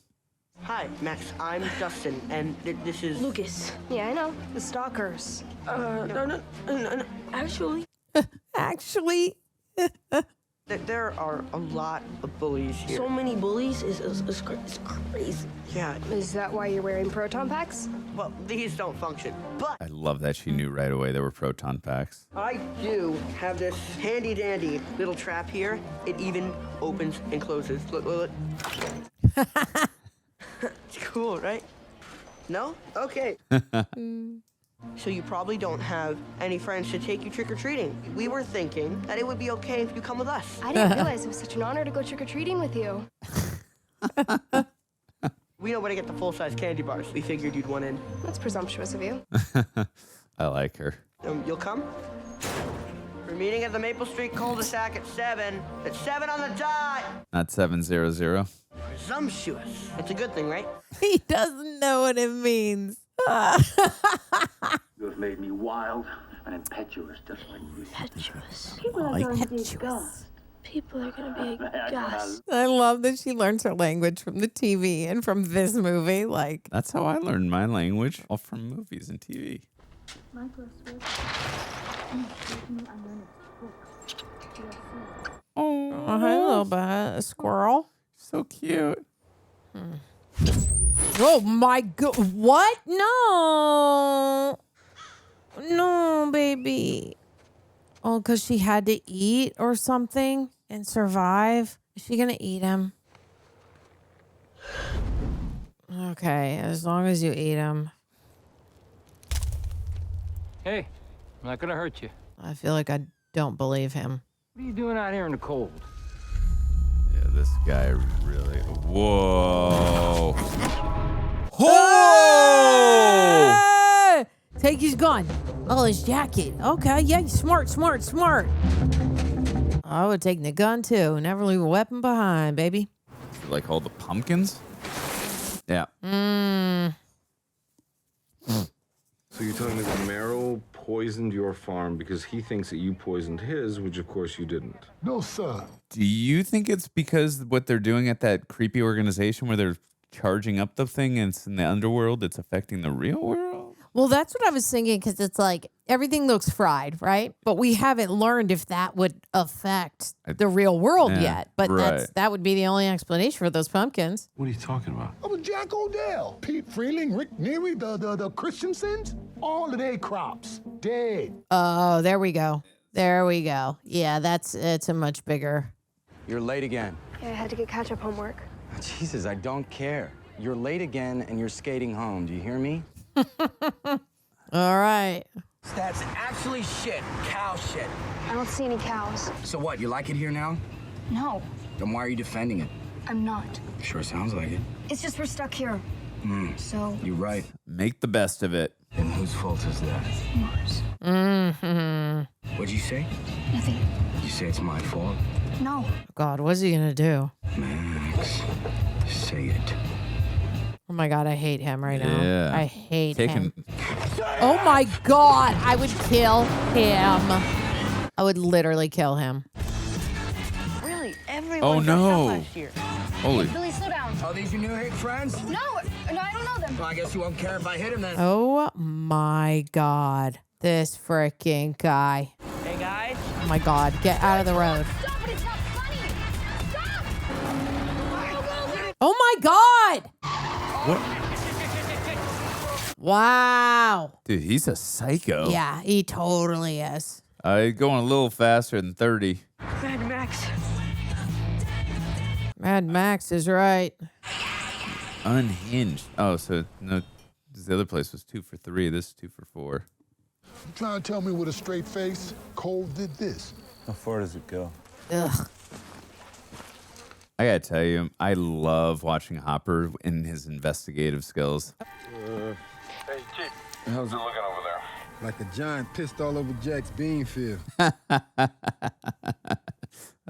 Hi, Max. I'm Dustin, and this is Lucas. Yeah, I know. The stalkers. No. Actually, Actually. there are a lot of bullies here. So many bullies is crazy. Yeah. Is that why you're wearing proton packs? Well, these don't function, but I love that she knew right away there were proton packs. I do have this handy dandy little trap here. It even opens and closes. Look. It's cool, right? No? Okay. So you probably don't have any friends to take you trick-or-treating. We were thinking that it would be okay if you come with us. I didn't realize it was such an honor to go trick-or-treating with you. We know where to get the full-size candy bars. We figured you'd want in. That's presumptuous of you. I like her. You'll come? We're meeting at the Maple Street cul-de-sac at 7. At 7 on the dot! Not 700. Presumptuous. It's a good thing, right? He doesn't know what it means. You have made me wild and impetuous, just like you. Impetuous. People are going to be aghast. People are going to be aghast. I love that she learns her language from the TV and from this movie. Like, That's how I learned my language, all from movies and TV. oh, hey, little bit. A squirrel. So cute. Oh my god. What? No. No, baby. Oh, because she had to eat or something and survive. Is she going to eat him? Okay, as long as you eat him. Hey, I'm not gonna hurt you. I feel like I don't believe him. What are you doing out here in the cold? Yeah, this guy really. Whoa. Hey! Take his gun. Oh, his jacket. Okay, yeah, smart. I would take the gun too. Never leave a weapon behind, baby. Like all the pumpkins? Yeah. So you're telling me that Merrill poisoned your farm because he thinks that you poisoned his, which of course you didn't. No, sir. Do you think it's because what they're doing at that creepy organization where they're charging up the thing and it's in the underworld, it's affecting the real world? Well, that's what I was thinking because it's like everything looks fried, right? But we haven't learned if that would affect the real world yet. But that would be the only explanation for those pumpkins. What are you talking about? I was Jack O'Dell, Pete Freeling, Rick Neary, the Christiansens. All of their crops dead. Oh, there we go. Yeah, it's a much bigger. You're late again. Yeah, I had to get catch-up homework. Jesus, I don't care. You're late again and you're skating home. Do you hear me? All right. That's actually shit. Cow shit. I don't see any cows. So what, you like it here now? No, Then why are you defending it? I'm not. Sure sounds like it. It's just we're stuck here. So. You're right. Make the best of it. And whose fault is that? Yours. Mm-hmm. What'd you say? Nothing. You say it's my fault? No. God, what's he gonna do? Max, say it. Oh my God, I hate him right now. Yeah. I hate Take him. Oh my God, I would kill him. I would literally kill him. Really? Everyone Oh, dressed up no. last year. Holy. Billy, slow down. Oh, these your new hit friends? No, I don't know them. Well, I guess you won't care if I hit him then. Oh my God, this freaking guy. Hey, guys. Oh my God, get out of the road. Stop it, it's not funny. Stop! Oh my God. What? Wow. Dude, he's a psycho. Yeah, he totally is. Going a little faster than 30. Mad Max. Mad Max is right. Unhinged. Oh, so no, the other place was 2 for 3. This is 2 for 4. You trying to tell me with a straight face, Cole did this? How far does it go? Ugh. I gotta tell you, I love watching Hopper and his investigative skills. Hey, Chief. How's it looking over there? Like a giant pissed all over Jack's bean field. I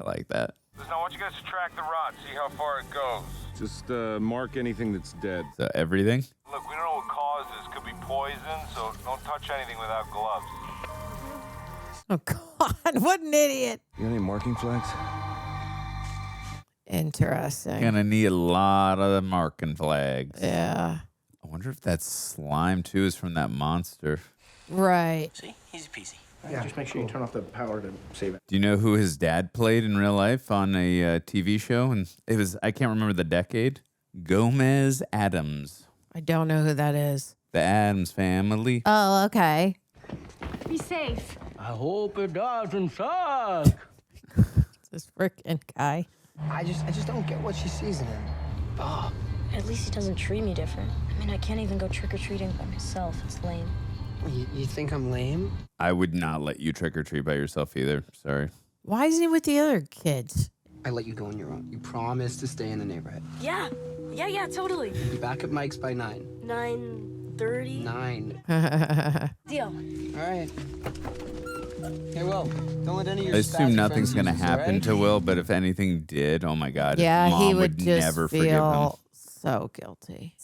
like that. Listen, I want you guys to track the rod, see how far it goes. Just mark anything that's dead. So everything? Look, we don't know what caused this. Could be poison, so don't touch anything without gloves. Oh, God. What an idiot. You got any marking flags? Interesting. Gonna need a lot of marking flags. Yeah. I wonder if that slime, too, is from that monster. Right. See? Easy peasy. Yeah, just make sure you turn off the power to save it. Do you know who his dad played in real life on a TV show? And it was, I can't remember the decade. Gomez Addams. I don't know who that is. The Addams family. Oh, okay. Be safe. I hope it doesn't suck. This frickin' guy. I just don't get what she sees in him. Oh, at least he doesn't treat me different. I mean, I can't even go trick-or-treating by myself. It's lame. You think I'm lame? I would not let you trick or treat by yourself either. Sorry. Why isn't he with the other kids? I let you go on your own. You promised to stay in the neighborhood. Yeah, totally. Be back at Mike's by 9. 9:30? 9. Deal. All right. Hey, Will, don't let any of your I assume spazzy nothing's friends gonna use this, happen all right? to Will, but if anything did, oh my God, Yeah, Mom he would just never forgive him. feel so guilty.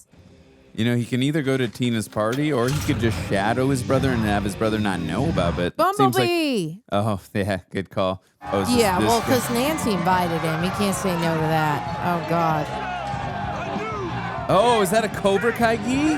You know, he can either go to Tina's party or he could just shadow his brother and have his brother not know about it. Bumblebee! Oh, yeah, good call. Oh, is this- Yeah, this well, guy- because Nancy invited him. He can't say no to that. Oh, God. Oh, is that a Cobra Kai gi?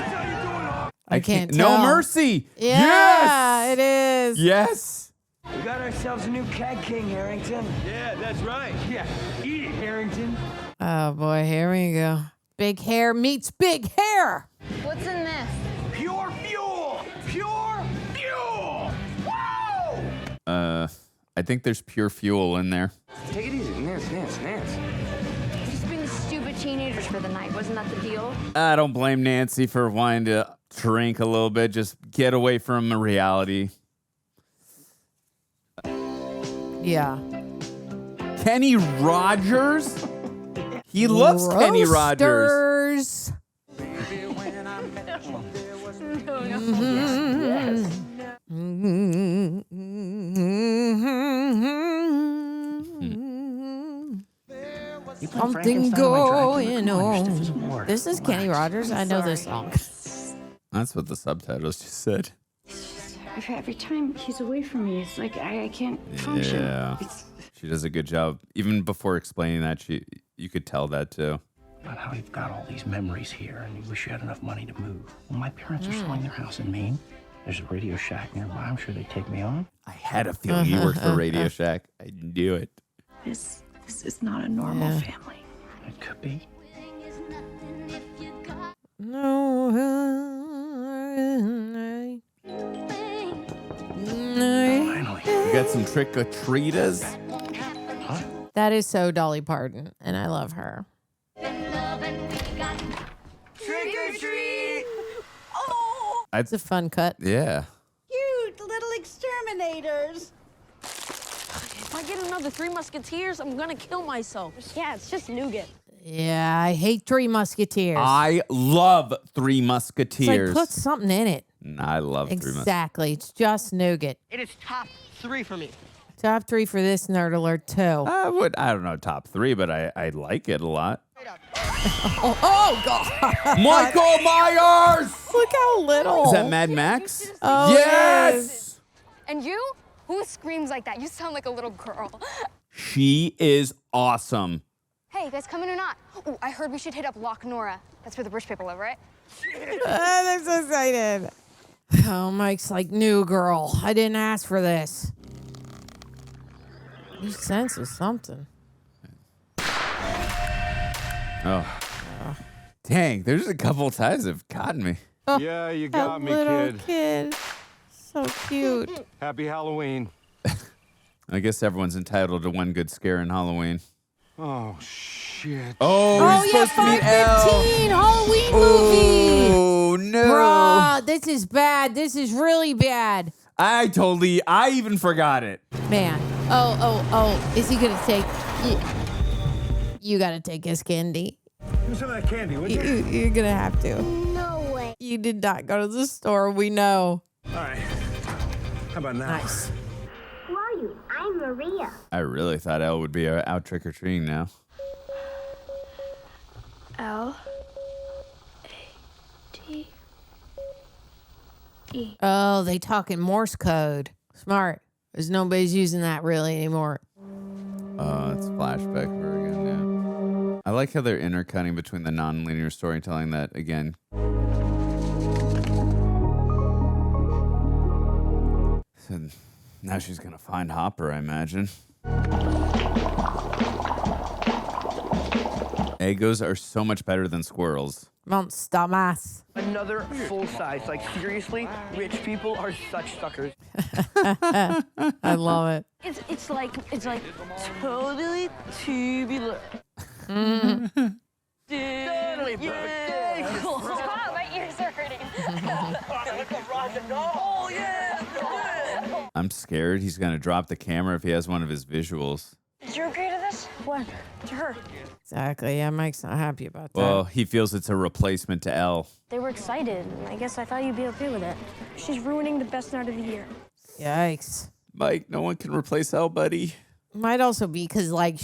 I can't No tell. mercy. Yeah, Yes. it is. Yes. We got ourselves a new cat king, Harrington. Yeah, that's right. Yeah, eat it, Harrington. Oh, boy, here we go. Big hair meets big hair. What's in this? Pure fuel! Pure fuel! Whoa! I think there's pure fuel in there. Take it easy. Nance. Just being stupid teenagers for the night. Wasn't that the deal? I don't blame Nancy for wanting to drink a little bit. Just get away from reality. Yeah. Kenny Rogers? He loves Kenny Rogers. Something going on. This is Kenny Rogers. I know this song. That's what the subtitles just said. Every time he's away from me, it's like I can't function. Yeah. She does a good job. Even before explaining that, you could tell that too. About how you've got all these memories here and you wish you had enough money to move. Well, my parents are selling their house in Maine. There's a Radio Shack nearby. I'm sure they'd take me on. I had a feeling he worked for Radio Shack. I knew it. This is not a normal family. It could be. No. Finally. You got some trick-or-treaters? Huh? That is so Dolly Parton, and I love her. Trick or treat! It's a fun cut. Yeah. Cute little exterminators. If I get another Three Musketeers, I'm gonna kill myself. Yeah, it's just nougat. Yeah, I hate Three Musketeers. I love Three It's like Musketeers. put something in it. I love Three Musketeers. Exactly. It's just nougat. It is top 3 for me. Top 3 for this Nerd Alert too. I don't know top 3, but I like it a lot. Oh God! Michael Myers! Look how little. Is that Mad Max? Oh, Yes! And you? Who screams like that? You sound like a little girl. She is awesome. Hey, you guys coming or not? Ooh, I heard we should hit up Loch Nora. That's where the rich people live, right? I'm so excited. Oh, Mike's like, new girl. I didn't ask for this. You sense is something. Oh. Dang, there's a couple times have gotten me. Yeah, you got me, little kid. kid. So cute. Happy Halloween. I guess everyone's entitled to one good scare in Halloween. Oh, shit. Oh, he's yeah, supposed to meet Elle. 5:15 Halloween movie. Oh, no. Bruh, this is bad. This is really bad. I even forgot it. Man. Oh. Is he going to take... You got to take his candy. Give me some of that candy, would you? You're going to have to. No way. You did not go to the store. We know. All right. How about now? Nice. Who are you? I'm Maria. I really thought Elle would be out trick-or-treating now. L-A-T-E. Oh, they talk in Morse code. Smart. Because nobody's using that really anymore. Oh, it's flashback for again, yeah. I like how they're intercutting between the non-linear storytelling that, again... So now she's going to find Hopper, I imagine. Eggos are so much better than squirrels. Monster mass. Another full size. Like, seriously, rich people are such suckers. I love it. It's like totally tubular. Totally Yeah, cool. Wow, my ears are hurting. Oh, yeah. I'm scared he's going to drop the camera if he has one of his visuals. Did you agree to this? What? To her? Exactly. Yeah, Mike's not happy about that. Well, he feels it's a replacement to Elle. They were excited. I guess I thought you'd be okay with it. She's ruining the best night of the year. Yikes. Mike, no one can replace Elle, buddy. Might also be because, like,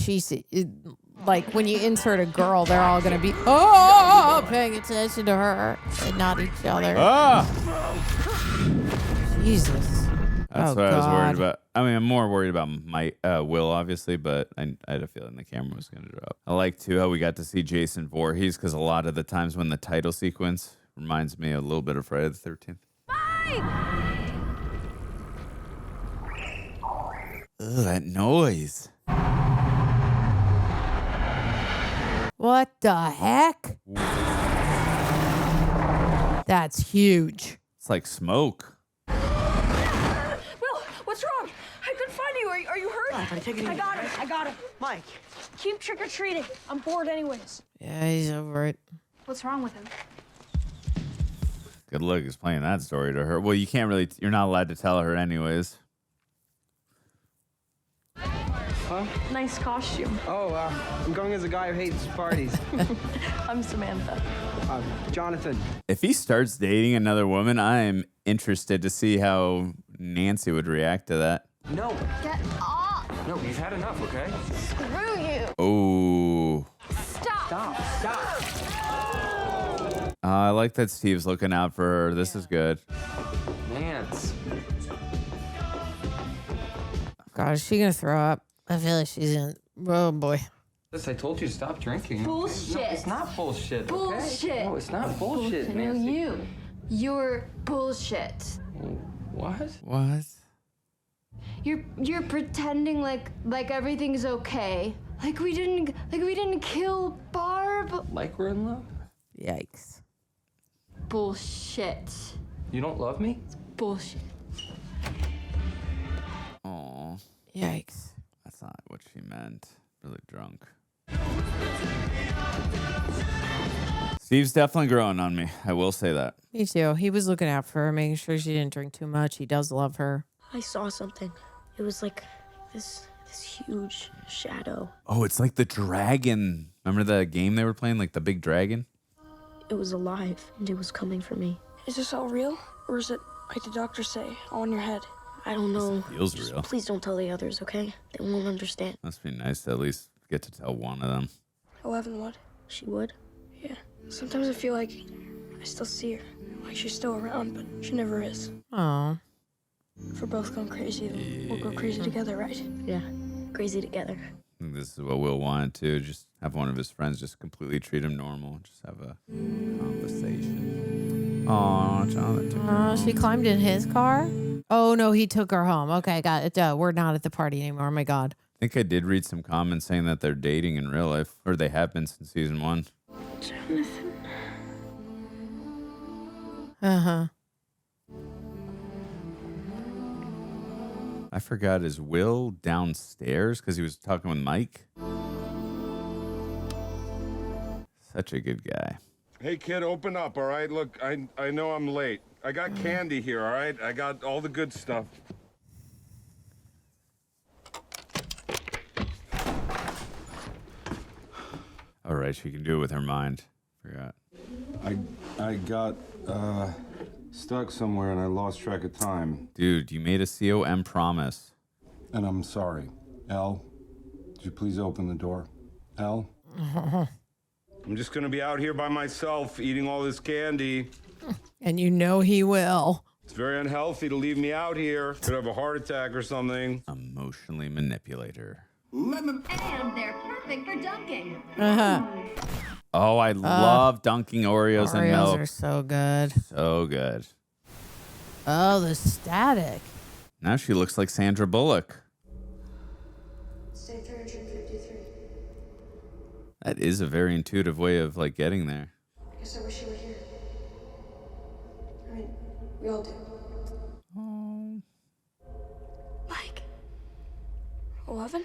like, when you insert a girl, they're all going to be, paying attention to her and not each other. Jesus. That's what I was worried about. I mean, I'm more worried about Will, obviously, but I had a feeling the camera was going to drop. I like, too, how we got to see Jason Voorhees, because a lot of the times when the title sequence reminds me a little bit of Friday the 13th. Mike! Ugh, that noise. What the heck? That's huge. It's like smoke. What's wrong? I couldn't find you. Are you hurt? Mike, take it easy. I got him. Mike. Keep trick-or-treating. I'm bored anyways. Yeah, he's over it. What's wrong with him? Good luck explaining that story to her. Well, you can't really, you're not allowed to tell her anyways. Huh? Nice costume. Oh, I'm going as a guy who hates parties. I'm Samantha. Jonathan. If he starts dating another woman, I am interested to see how Nancy would react to that. No. Get off. No, you've had enough, okay? Screw you. Oh. Stop. I like that Steve's looking out for her. This is good. Nance. God, is she going to throw up? I feel like she's in. Oh, boy. Listen, I told you to stop drinking. Bullshit. No, it's not bullshit, okay? Bullshit. No, it's not bullshit, No, Nancy. You're bullshit. What? What? You're pretending like everything's okay. Like we didn't kill Barb. Like we're in love? Yikes. Bullshit. You don't love me? Bullshit. Aw. Yikes. That's not what she meant. Really drunk. Steve's definitely growing on me. I will say that. Me too. He was looking out for her, making sure she didn't drink too much. He does love her. I saw something. It was like this huge shadow. Oh, it's like the dragon. Remember the game they were playing, like the big dragon? It was alive, and it was coming for me. Is this all real? Or is it like the doctors say, all in your head? I don't know. Feels Just real. please don't tell the others, okay? They won't understand. Must be nice to at least get to tell one of them. 11 would. She would? Yeah. Sometimes I feel like I still see her. Like she's still around, but she never is. Oh. If we're both going crazy, then we'll go crazy together, right? Yeah. Crazy together. I think this is what Will wanted to. Just have one of his friends just completely treat him normal. Just have a conversation. Aw, Jonathan took her home. She climbed in his car? Oh, no, he took her home. Okay, got it. We're not at the party anymore. Oh, my God. I think I did read some comments saying that they're dating in real life, or they have been since season 1. Jonathan. Uh-huh. I forgot, is Will downstairs because he was talking with Mike? Such a good guy. Hey, kid, open up, all right? Look, I know I'm late. I got candy here, all right? I got all the good stuff. All right, she can do it with her mind. Forgot. I got stuck somewhere and I lost track of time. Dude, you made a COM promise. And I'm sorry. Elle, would you please open the door? Elle? I'm just gonna be out here by myself eating all this candy. And you know he will. It's very unhealthy to leave me out here. Could have a heart attack or something. Emotionally manipulate her. And they're perfect for dunking. Oh, I love dunking Oreos in milk. Oreos are so good. So good. Oh, the static. Now she looks like Sandra Bullock. Stay 353. That is a very intuitive way of like getting there. I guess I wish you were here. I mean, we all do. Mike. 11?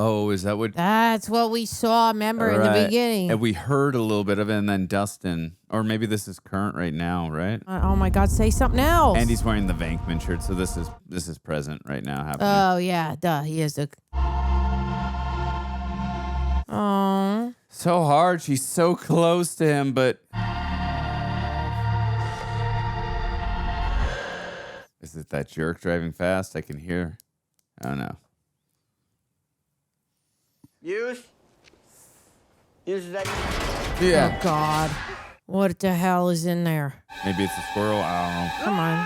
Oh, is that what? That's what we saw, remember, in the beginning. And we heard a little bit of it, and then Dustin, or maybe this is current right now, right? Oh my God, say something else. And he's wearing the Vankman shirt, so this is present right now happening. Oh yeah, duh, he is a. Oh. So hard. She's so close to him, but is it that jerk driving fast? I can hear. I don't know. Use that. Yeah. Oh God, what the hell is in there? Maybe it's a squirrel. I don't know. Come on.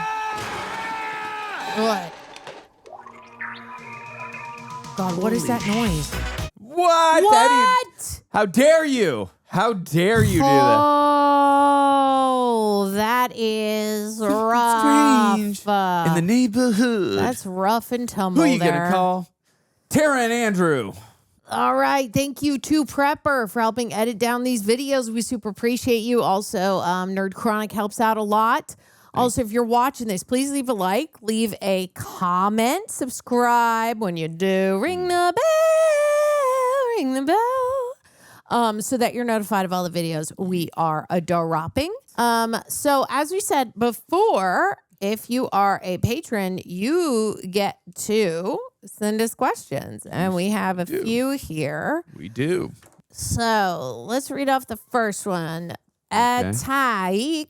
What? God, what is that noise? What? What? How dare you? How dare you do that? Oh, that is rough. Strange. In the neighborhood. That's rough and tumble. Who are you there. gonna call? Tara and Andrew. All right. Thank you to Prepper for helping edit down these videos. We super appreciate you. Also, Nerd Chronic helps out a lot. Also, if you're watching this, please leave a like, leave a comment, subscribe. When you do, ring the bell, so that you're notified of all the videos we are dropping. So as we said before, if you are a patron, you get to send us questions, and we have a few here. We do. So let's read off the first one. Ataik.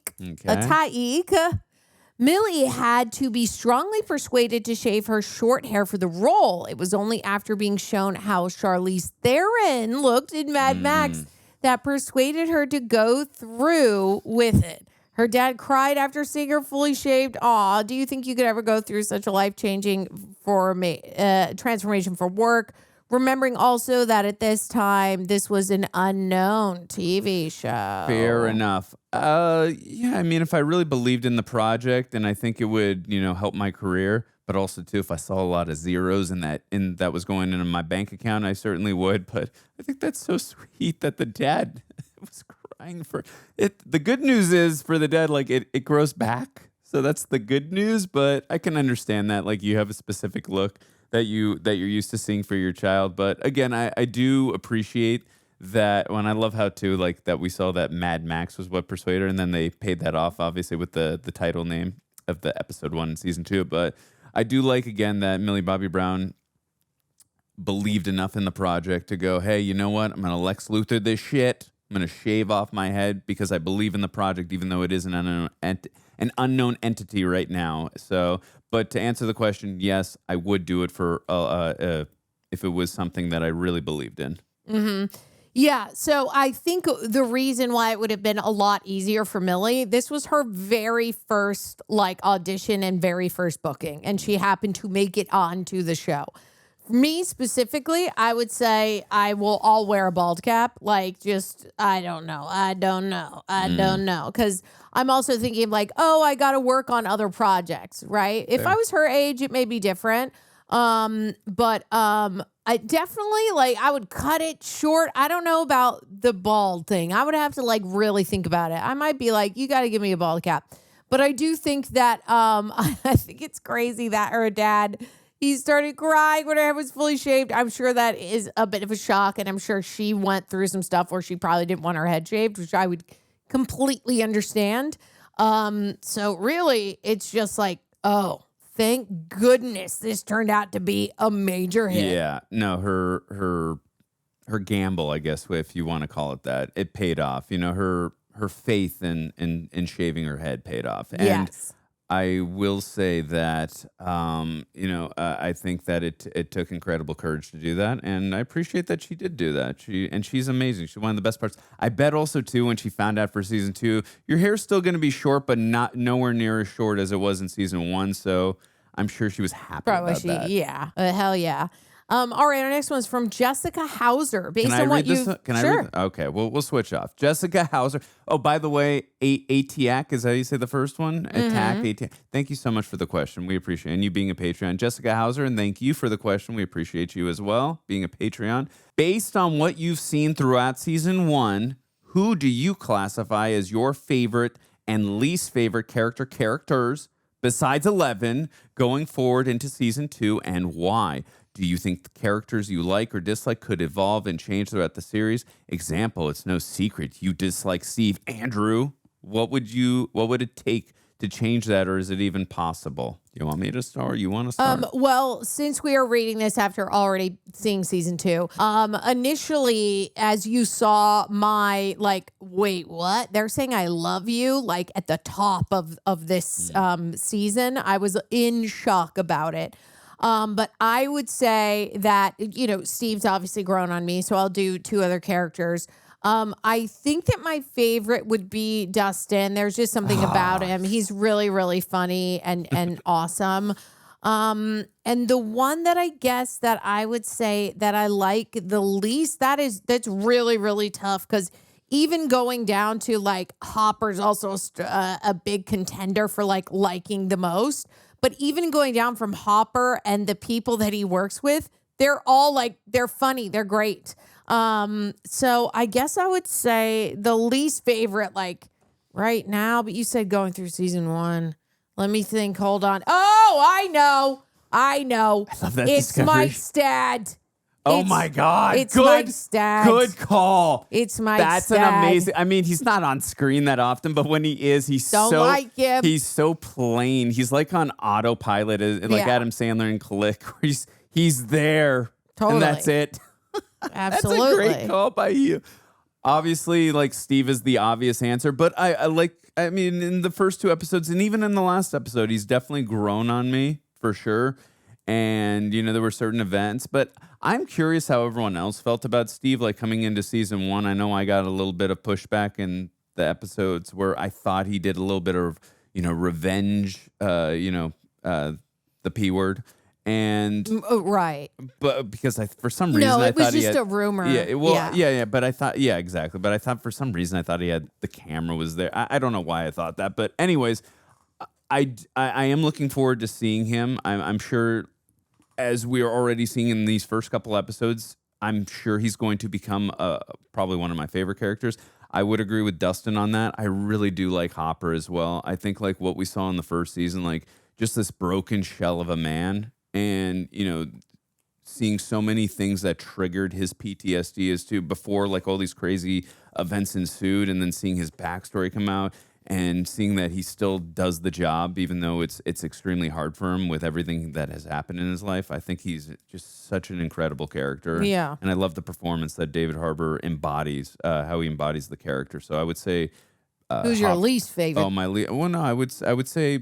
Millie had to be strongly persuaded to shave her short hair for the role. It was only after being shown how Charlize Theron looked in Mad Max that persuaded her to go through with it. Her dad cried after seeing her fully shaved. Aw, do you think you could ever go through such a life-changing transformation for work? Remembering also that at this time, this was an unknown TV show. Fair enough. Yeah, I mean, if I really believed in the project, and I think it would, help my career, but also too, if I saw a lot of zeros in that was going into my bank account, I certainly would. But I think that's so sweet that the dad was crying for it. The good news is for the dad, like it grows back. So that's the good news, but I can understand that. Like you have a specific look that you're used to seeing for your child. But again, I do appreciate that when I love how too, like that we saw that Mad Max was what persuaded her, and then they paid that off obviously with the title name of the episode 1 in season 2. But I do like again that Millie Bobby Brown believed enough in the project to go, hey, you know what? I'm gonna Lex Luthor this shit. I'm gonna shave off my head because I believe in the project, even though it is an unknown entity right now. So, but to answer the question, yes, I would do it for if it was something that I really believed in. Mm-hmm. Yeah, so I think the reason why it would have been a lot easier for Millie, this was her very first audition and very first booking, and she happened to make it onto the show. For me specifically, I would say I'll wear a bald cap. I don't know. Because I'm also thinking I got to work on other projects, right? If I was her age, it may be different. But I definitely I would cut it short. I don't know about the bald thing. I would have to really think about it. I might be you got to give me a bald cap. But I do think that I think it's crazy that her dad, he started crying when her hair was fully shaved. I'm sure that is a bit of a shock, and I'm sure she went through some stuff where she probably didn't want her head shaved, which I would completely understand. So really, it's just thank goodness this turned out to be a major hit. Yeah, no, her gamble, I guess, if you want to call it that, it paid off. You know, her faith in shaving her head paid off. And Yes. I will say that, I think that it took incredible courage to do that, and I appreciate that she did do that. She's amazing. She's one of the best parts. I bet also too when she found out for season 2, your hair's still going to be short, but nowhere near as short as it was in season 1. So I'm sure she was happy about that. Yeah. Hell yeah. All right, our next one's from Jessica Hauser. Based Can I on what read this? you Can I sure. read? Okay, we'll switch off. Jessica Hauser. Oh, by the way, ATAC, is that how you say the first one? Attack, ATAC. Thank you so much for the question. We appreciate it. And you being a Patreon. Jessica Hauser, and thank you for the question. We appreciate you as well, being a Patreon. Based on what you've seen throughout season 1, who do you classify as your favorite and least favorite characters besides 11 going forward into season 2, and why? Do you think the characters you like or dislike could evolve and change throughout the series? Example, it's no secret you dislike Steve. Andrew, what would it take to change that, or is it even possible? You want me to start? You want to start? Well, since we are reading this after already seeing season 2, initially, as you saw my, wait, what? They're saying I love you, at the top of this season, I was in shock about it. But I would say that, Steve's obviously grown on me, so I'll do 2 other characters. I think that my favorite would be Dustin. There's just something about him. He's really, really funny and awesome. And the one that I guess that I would say that I like the least, that's really, really tough, because even going down to Hopper's also a big contender for liking the most. But even going down from Hopper and the people that he works with, they're all they're funny. They're great. So I guess I would say the least favorite, right now, but you said going through season 1. Let me think. Hold on. Oh, I know. I love that it's discovery. Mike's dad. Oh my God. It's Mike's dad. Good call. It's Mike's dad. That's an amazing. I mean, he's not on screen that often, but when he is, he's he's so plain. He's on autopilot, like Adam Sandler in Click, where he's there. Totally. And that's it. Absolutely. That's a great call by you. Obviously, Steve is the obvious answer, but I mean, in the first 2 episodes, and even in the last episode, he's definitely grown on me for sure. And, there were certain events, but I'm curious how everyone else felt about Steve, coming into season 1. I know I got a little bit of pushback in the episodes where I thought he did a little bit of, revenge, the P word. And right, but because for some reason I thought he had, just a rumor. Yeah. But I thought, exactly. But I thought for some reason I thought he had the camera was there. I don't know why I thought that, but anyways, I am looking forward to seeing him. I'm sure, as we are already seeing in these first couple episodes, I'm sure he's going to become probably one of my favorite characters. I would agree with Dustin on that. I really do like Hopper as well. I think what we saw in the first season, just this broken shell of a man. And, seeing so many things that triggered his PTSD as to before, all these crazy events ensued, and then seeing his backstory come out and seeing that he still does the job, even though it's extremely hard for him with everything that has happened in his life. I think he's just such an incredible character. Yeah. And I love the performance that David Harbour embodies, how he embodies the character. So I would say... who's your least favorite? Oh, well, no, I would say...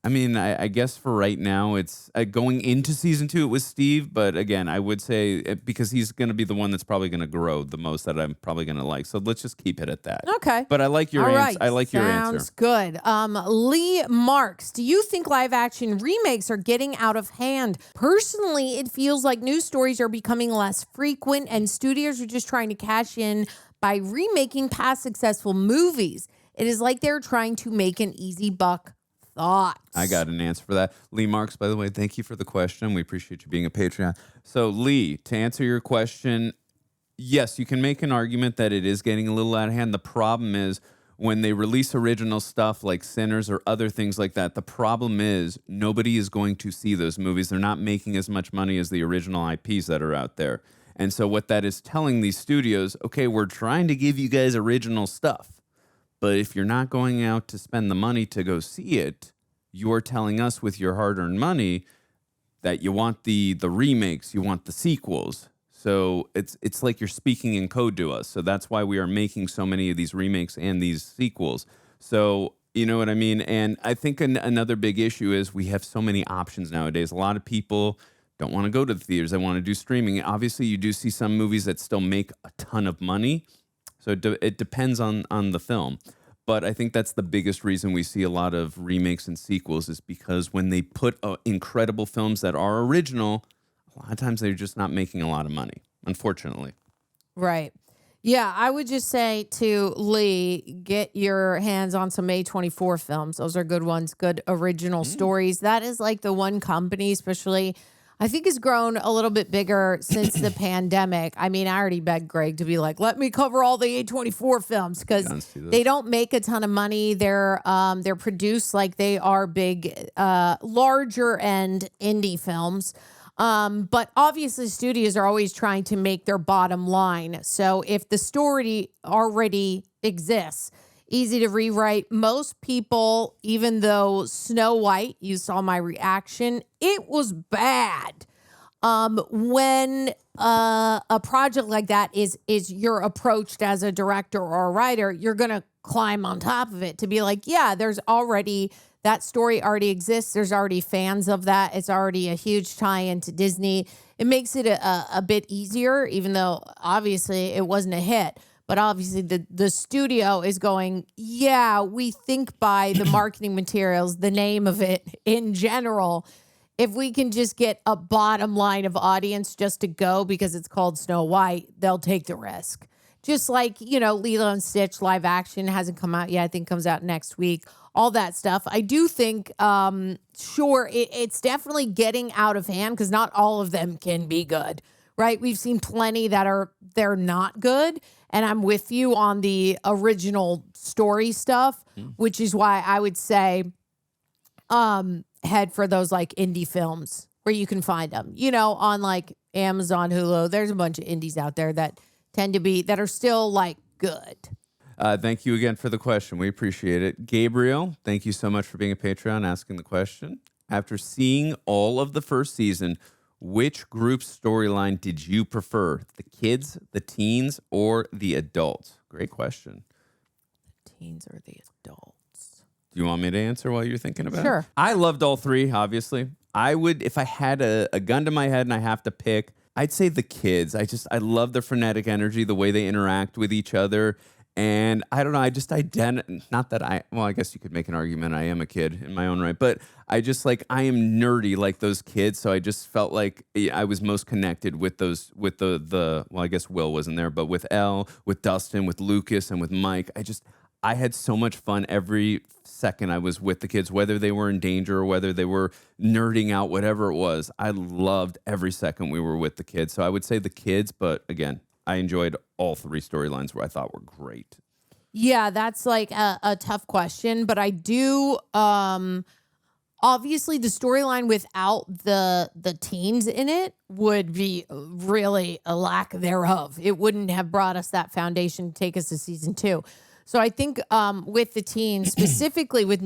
I mean, I guess for right now, it's going into season 2, it was Steve. But again, I would say because he's going to be the one that's probably going to grow the most that I'm probably going to like. So let's just keep it at that. Okay. But I like your answer. Right. I like your answer. Sounds good. Lee Marks, do you think live action remakes are getting out of hand? Personally, it feels like news stories are becoming less frequent and studios are just trying to cash in by remaking past successful movies. It is like they're trying to make an easy buck. Thoughts? I got an answer for that. Lee Marks, by the way, thank you for the question. We appreciate you being a Patreon. So, Lee, to answer your question, yes, you can make an argument that it is getting a little out of hand. The problem is when they release original stuff like Sinners or other things like that, the problem is nobody is going to see those movies. They're not making as much money as the original IPs that are out there. And so what that is telling these studios, okay, we're trying to give you guys original stuff. But if you're not going out to spend the money to go see it, you're telling us with your hard-earned money that you want the remakes, you want the sequels. So it's like you're speaking in code to us. So that's why we are making so many of these remakes and these sequels. So you know what I mean? And I think another big issue is we have so many options nowadays. A lot of people don't want to go to the theaters. They want to do streaming. Obviously, you do see some movies that still make a ton of money. So it depends on the film. But I think that's the biggest reason we see a lot of remakes and sequels is because when they put incredible films that are original, a lot of times they're just not making a lot of money, unfortunately. Right. Yeah, I would just say to Lee, get your hands on some A24 films. Those are good ones, good original stories. That is like the one company, especially, I think has grown a little bit bigger since the pandemic. I mean, I already begged Greg to be like, let me cover all the A24 films because they don't make a ton of money. They're produced like they are big, larger end indie films. But obviously studios are always trying to make their bottom line. So if the story already exists, easy to rewrite. Most people, even though Snow White, you saw my reaction, it was bad. When a project like that is you're approached as a director or a writer, you're going to climb on top of it to be like, yeah, there's already that story already exists. There's already fans of that. It's already a huge tie-in to Disney. It makes it a bit easier, even though obviously it wasn't a hit. But obviously the studio is going, yeah, we think by the marketing materials, the name of it in general, if we can just get a bottom line of audience just to go because it's called Snow White, they'll take the risk. Just like, Lilo and Stitch live action hasn't come out yet. I think comes out next week. All that stuff. I do think, sure, it's definitely getting out of hand because not all of them can be good, right? We've seen plenty that they're not good. And I'm with you on the original story stuff, which is why I would say head for those like indie films where you can find them, on like Amazon, Hulu. There's a bunch of indies out there that that are still like good. Thank you again for the question. We appreciate it. Gabriel, thank you so much for being a Patreon, asking the question. After seeing all of the first season, which group's storyline did you prefer? The kids, the teens, or the adults? Great question. The teens or the adults? Do you want me to answer while you're thinking about it? Sure. I loved all three, obviously. I would, if I had a gun to my head and I have to pick, I'd say the kids. I love their frenetic energy, the way they interact with each other. And I don't know, I guess you could make an argument I am a kid in my own right, but I am nerdy like those kids, so I just felt like I was most connected with those, I guess Will wasn't there, but with Elle, with Dustin, with Lucas, and with Mike. I had so much fun every second I was with the kids, whether they were in danger or whether they were nerding out, whatever it was. I loved every second we were with the kids, so I would say the kids, but again, I enjoyed all three storylines where I thought were great. Yeah, that's like a tough question, but I do obviously the storyline without the teens in it would be really a lack thereof. It wouldn't have brought us that foundation to take us to season 2. So I think with the teens, specifically with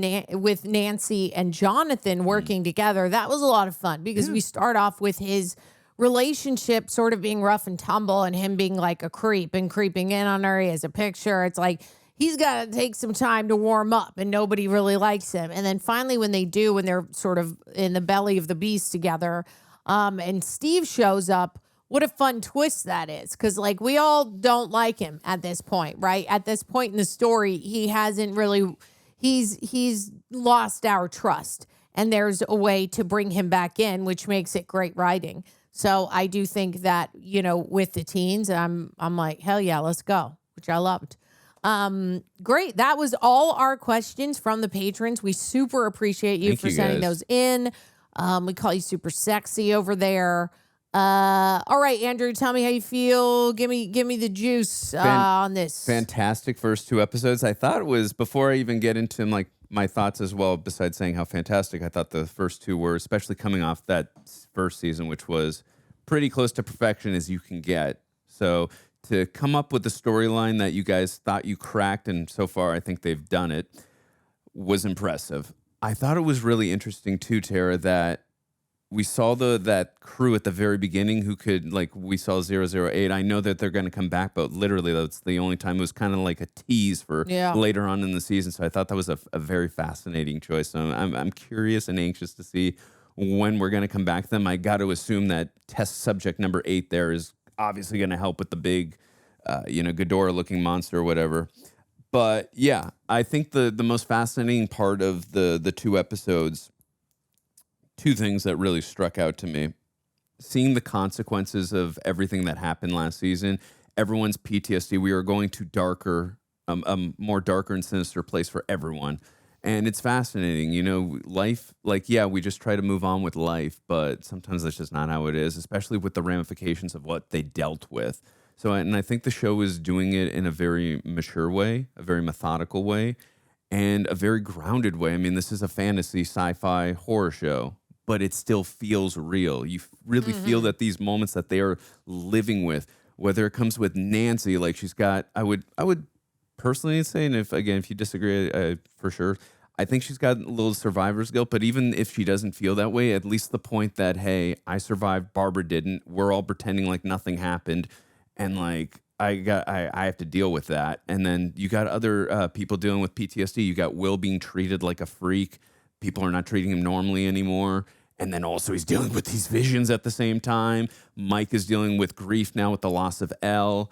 Nancy and Jonathan working together, that was a lot of fun because we start off with his relationship sort of being rough and tumble and him being like a creep and creeping in on her. He has a picture. It's like he's got to take some time to warm up and nobody really likes him. And then finally when they're sort of in the belly of the beast together and Steve shows up, what a fun twist that is. Because like we all don't like him at this point, right? At this point in the story, he hasn't really, he's lost our trust. And there's a way to bring him back in, which makes it great writing. So I do think that, with the teens, I'm like, hell yeah, let's go, which I loved. Great. That was all our questions from the patrons. We super appreciate you for sending those in. We call you super sexy over there. All right, Andrew, tell me how you feel. Give me the juice on this. Fantastic first 2 episodes. I thought it was, before I even get into my thoughts as well, besides saying how fantastic, I thought the first 2 were, especially coming off that first season, which was pretty close to perfection as you can get. So to come up with the storyline that you guys thought you cracked, and so far I think they've done it, was impressive. I thought it was really interesting too, Tara, that we saw that crew at the very beginning who could, like, we saw 008. I know that they're going to come back, but literally that's the only time. It was kind of like a tease for later on in the season. So I thought that was a very fascinating choice. So I'm curious and anxious to see when we're going to come back to them. I got to assume that test subject number 8 there is obviously going to help with the big, Ghidorah-looking monster or whatever. But yeah, I think the most fascinating part of the 2 episodes, 2 things that really struck out to me. Seeing the consequences of everything that happened last season, everyone's PTSD. We are going to more darker and sinister place for everyone. And it's fascinating. Life, we just try to move on with life, but sometimes that's just not how it is, especially with the ramifications of what they dealt with. So, and I think the show is doing it in a very mature way, a very methodical way, and a very grounded way. I mean, this is a fantasy, sci-fi, horror show, but it still feels real. You really feel that these moments that they are living with, whether it comes with Nancy, like she's got, I would personally say, and if you disagree, for sure, I think she's got a little survivor's guilt, but even if she doesn't feel that way, at least the point that, hey, I survived, Barbara didn't, we're all pretending like nothing happened, and like, I have to deal with that. And then you got other people dealing with PTSD. You got Will being treated like a freak. People are not treating him normally anymore. And then also he's dealing with these visions at the same time. Mike is dealing with grief now with the loss of Elle.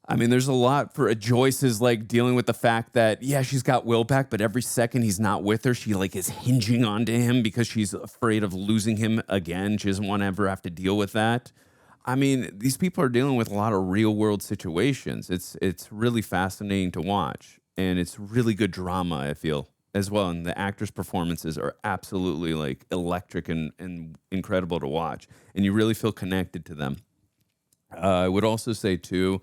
I mean, there's a lot for Joyce is like dealing with the fact that, yeah, she's got Will back, but every second he's not with her, she like is hinging onto him because she's afraid of losing him again. She doesn't want to ever have to deal with that. I mean, these people are dealing with a lot of real world situations. It's really fascinating to watch, and it's really good drama, I feel, as well. And the actors' performances are absolutely like electric and incredible to watch, and you really feel connected to them. I would also say too,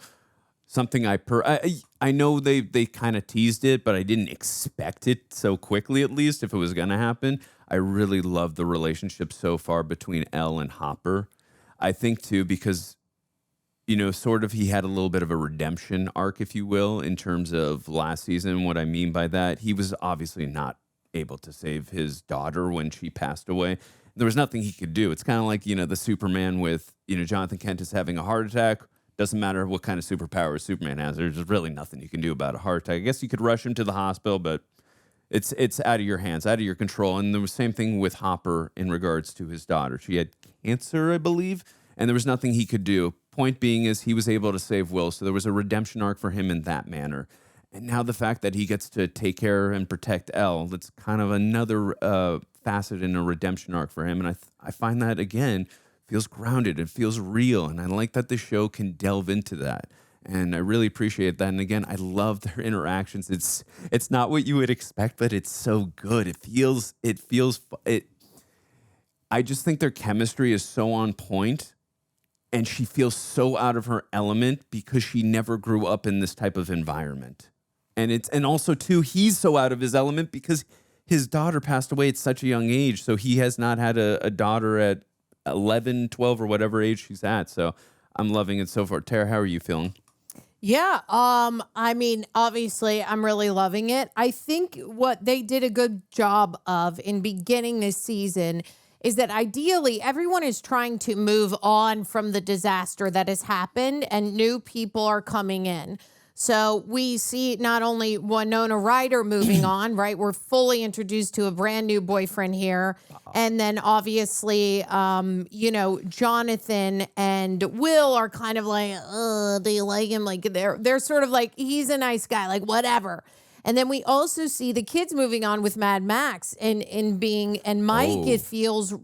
something I know they kind of teased it, but I didn't expect it so quickly. At least if it was gonna happen, I really love the relationship so far between Elle and Hopper. I think too, because, sort of he had a little bit of a redemption arc, if you will, in terms of last season. What I mean by that, he was obviously not able to save his daughter when she passed away. There was nothing he could do. It's kind of like, the Superman with, Jonathan Kent is having a heart attack. Doesn't matter what kind of superpowers Superman has. There's really nothing you can do about a heart attack. I guess you could rush him to the hospital, but it's out of your hands, out of your control. And the same thing with Hopper in regards to his daughter. She had cancer, I believe, and there was nothing he could do. Point being is he was able to save Will, so there was a redemption arc for him in that manner. And now the fact that he gets to take care and protect Elle, that's kind of another facet in a redemption arc for him. And I find that, again, feels grounded. It feels real, and I like that the show can delve into that. And I really appreciate that. And again, I love their interactions. It's not what you would expect, but it's so good. I just think their chemistry is so on point, and she feels so out of her element because she never grew up in this type of environment. And also too, he's so out of his element because his daughter passed away at such a young age. So he has not had a daughter at 11, 12 or whatever age she's at. So I'm loving it so far. Tara, how are you feeling? Yeah, I mean, obviously, I'm really loving it. I think what they did a good job of in beginning this season is that ideally everyone is trying to move on from the disaster that has happened and new people are coming in. So we see not only Winona Ryder moving on, right? We're fully introduced to a brand new boyfriend here. And then obviously, Jonathan and Will are kind of like, do you like him? Like they're sort of like, he's a nice guy, like whatever. And then we also see the kids moving on with Mad Max and Mike, It feels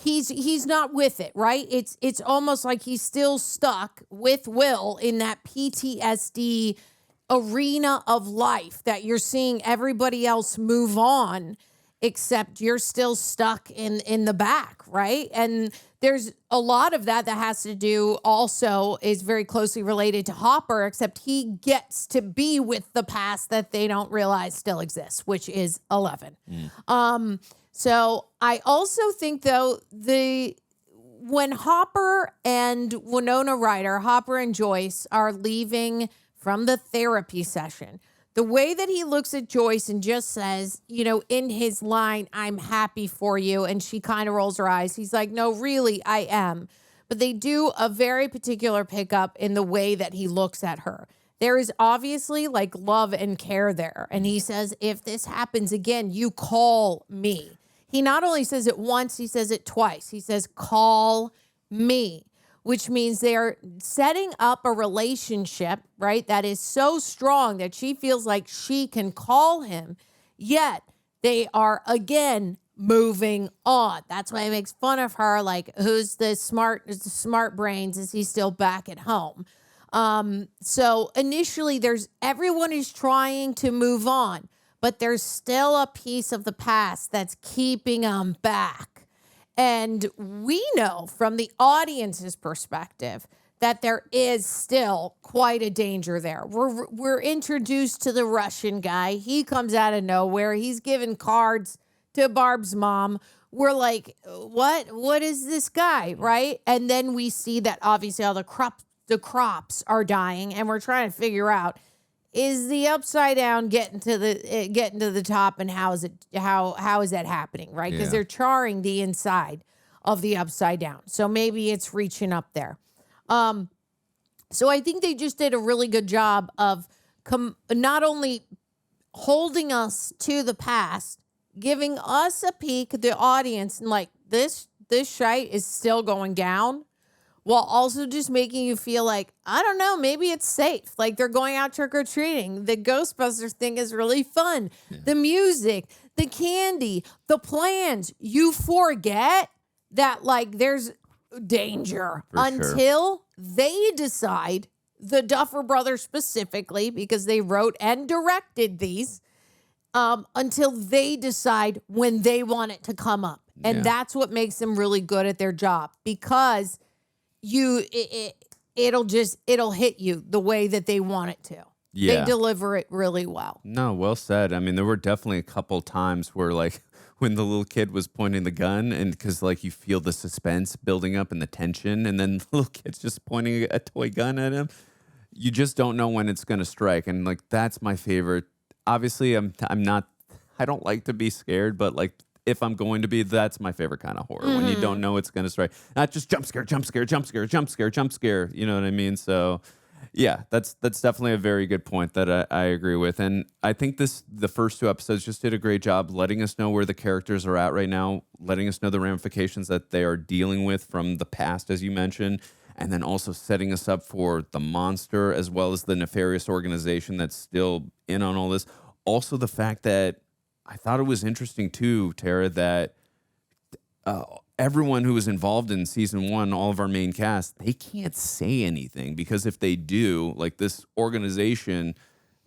he's not with it, right? It's almost like he's still stuck with Will in that PTSD arena of life that you're seeing everybody else move on, except you're still stuck in the back, right? And there's a lot of that has to do also is very closely related to Hopper, except he gets to be with the past that they don't realize still exists, which is 11. So I also think, though, when Hopper and Winona Ryder, Hopper and Joyce, are leaving from the therapy session, The way that he looks at Joyce and just says, in his line, I'm happy for you. And she kind of rolls her eyes. He's like, no, really, I am. But they do a very particular pickup in the way that he looks at her. There is obviously like love and care there. And he says, if this happens again, you call me. He not only says it once, he says it twice. He says, call me, which means they're setting up a relationship, right, that is so strong that she feels like she can call him, yet they are, again, moving on. That's why he makes fun of her, like, who's the smart brains? Is he still back at home? So initially, everyone is trying to move on, but there's still a piece of the past that's keeping them back. And we know from the audience's perspective that there is still quite a danger there. We're introduced to the Russian guy. He comes out of nowhere. He's giving cards to Barb's mom. We're like, what is this guy, right? And then we see that obviously all the crops are dying, and we're trying to figure out, is the upside down getting to the top, and how is that happening, right? Because they're charring the inside of the upside down. So maybe it's reaching up there. So I think they just did a really good job of not only holding us to the past, giving us a peek, the audience, and like this shite is still going down, while also just making you feel like, I don't know, maybe it's safe. Like they're going out trick-or-treating. The Ghostbusters thing is really fun. Yeah. The music, the candy, the plans. You forget that like there's danger until they decide, the Duffer Brothers specifically, because they wrote and directed these, until they decide when they want it to come up. And that's what makes them really good at their job, because it'll hit you the way that they want it to. Yeah. They deliver it really well. No, well said. I mean, there were definitely a couple times where like when the little kid was pointing the gun, and because like you feel the suspense building up and the tension, and then the little kid's just pointing a toy gun at him. You just don't know when it's going to strike. And like, that's my favorite. Obviously I don't like to be scared, but like, if I'm going to be, that's my favorite kind of horror, when you don't know it's going to strike. Not just jump scare. You know what I mean? So, yeah, that's definitely a very good point that I agree with. And I think the first two episodes just did a great job letting us know where the characters are at right now, letting us know the ramifications that they are dealing with from the past, as you mentioned, and then also setting us up for the monster as well as the nefarious organization that's still in on all this. Also, the fact that I thought it was interesting too, Tara, that everyone who was involved in season one, all of our main cast, they can't say anything, because if they do, like this organization,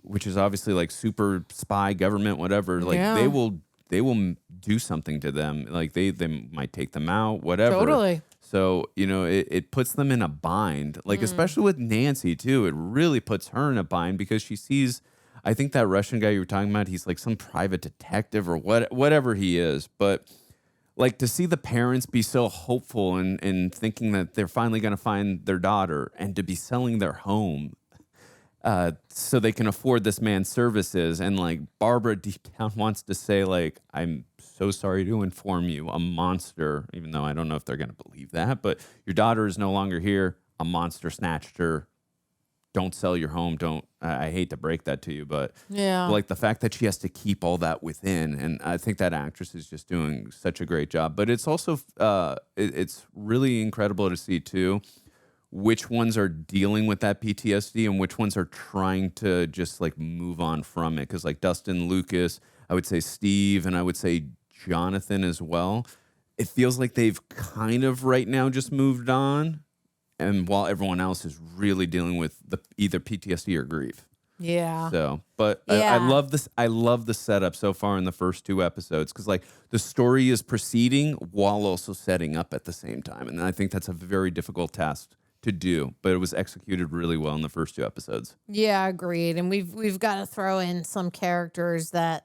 which is obviously like super spy government, whatever, like they will do something to them. Like they might take them out, whatever. Totally. So, it puts them in a bind, like especially with Nancy too. It really puts her in a bind, because she sees, I think that Russian guy you were talking about, he's like some private detective or whatever he is. But like to see the parents be so hopeful and thinking that they're finally going to find their daughter, and to be selling their home so they can afford this man's services. And like Barbara deep down wants to say like, I'm so sorry to inform you, a monster, even though I don't know if they're going to believe that, but your daughter is no longer here. A monster snatched her. Don't sell your home. I hate to break that to you, but like the fact that she has to keep all that within. And I think that actress is just doing such a great job. But it's also, it's really incredible to see too, which ones are dealing with that PTSD and which ones are trying to just like move on from it. Cause like Dustin, Lucas, I would say Steve, and I would say Jonathan as well. It feels like they've kind of right now just moved on. And while everyone else is really dealing with either PTSD or grief. Yeah. So, but I love this. I love the setup so far in the first two episodes, because like the story is proceeding while also setting up at the same time. And I think that's a very difficult task to do, but it was executed really well in the first two episodes. Yeah, agreed. And we've got to throw in some characters that,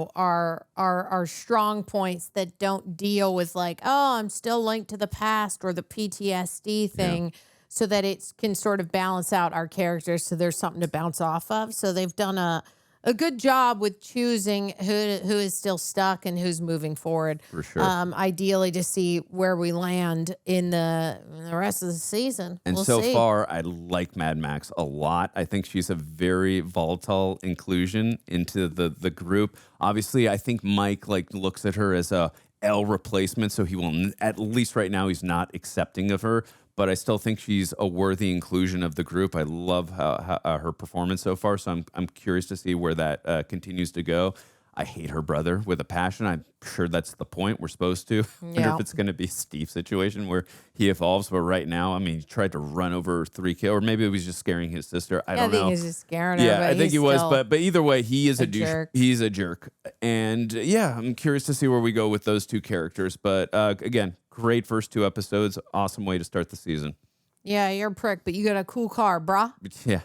are strong points that don't deal with like, oh, I'm still linked to the past or the PTSD thing, so that it can sort of balance out our characters, so there's something to bounce off of. So they've done a a good job with choosing who is still stuck and who's moving forward. For sure. Ideally to see where we land in the rest of the season. And we'll so see. far, I like Mad Max a lot. I think she's a very volatile inclusion into the group. Obviously, I think Mike looks at her as a L replacement, so he will, at least right now, he's not accepting of her. But I still think she's a worthy inclusion of the group. I love how her performance so far, so I'm curious to see where that continues to go. I hate her brother with a passion. I'm sure that's the point. We're supposed to. I wonder if it's going to be a Steve situation where he evolves. But right now, I mean, he tried to run over 3 kids, or maybe he was just scaring his sister. I don't know. I think he was just scaring her. Yeah, but I think he was. But either way, he is a jerk. He's a jerk. And yeah, I'm curious to see where we go with those two characters. But again, great first 2 episodes. Awesome way to start the season. Yeah, you're a prick, but you got a cool car, brah. Yeah.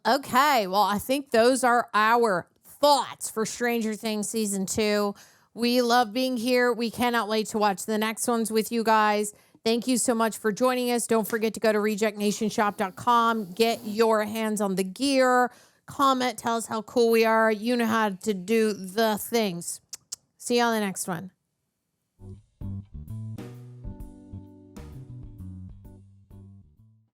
Okay. Well, I think those are our thoughts for Stranger Things Season 2. We love being here. We cannot wait to watch the next ones with you guys. Thank you so much for joining us. Don't forget to go to rejectnationshop.com. Get your hands on the gear. Comment. Tell us how cool we are. You know how to do the things. See you on the next one.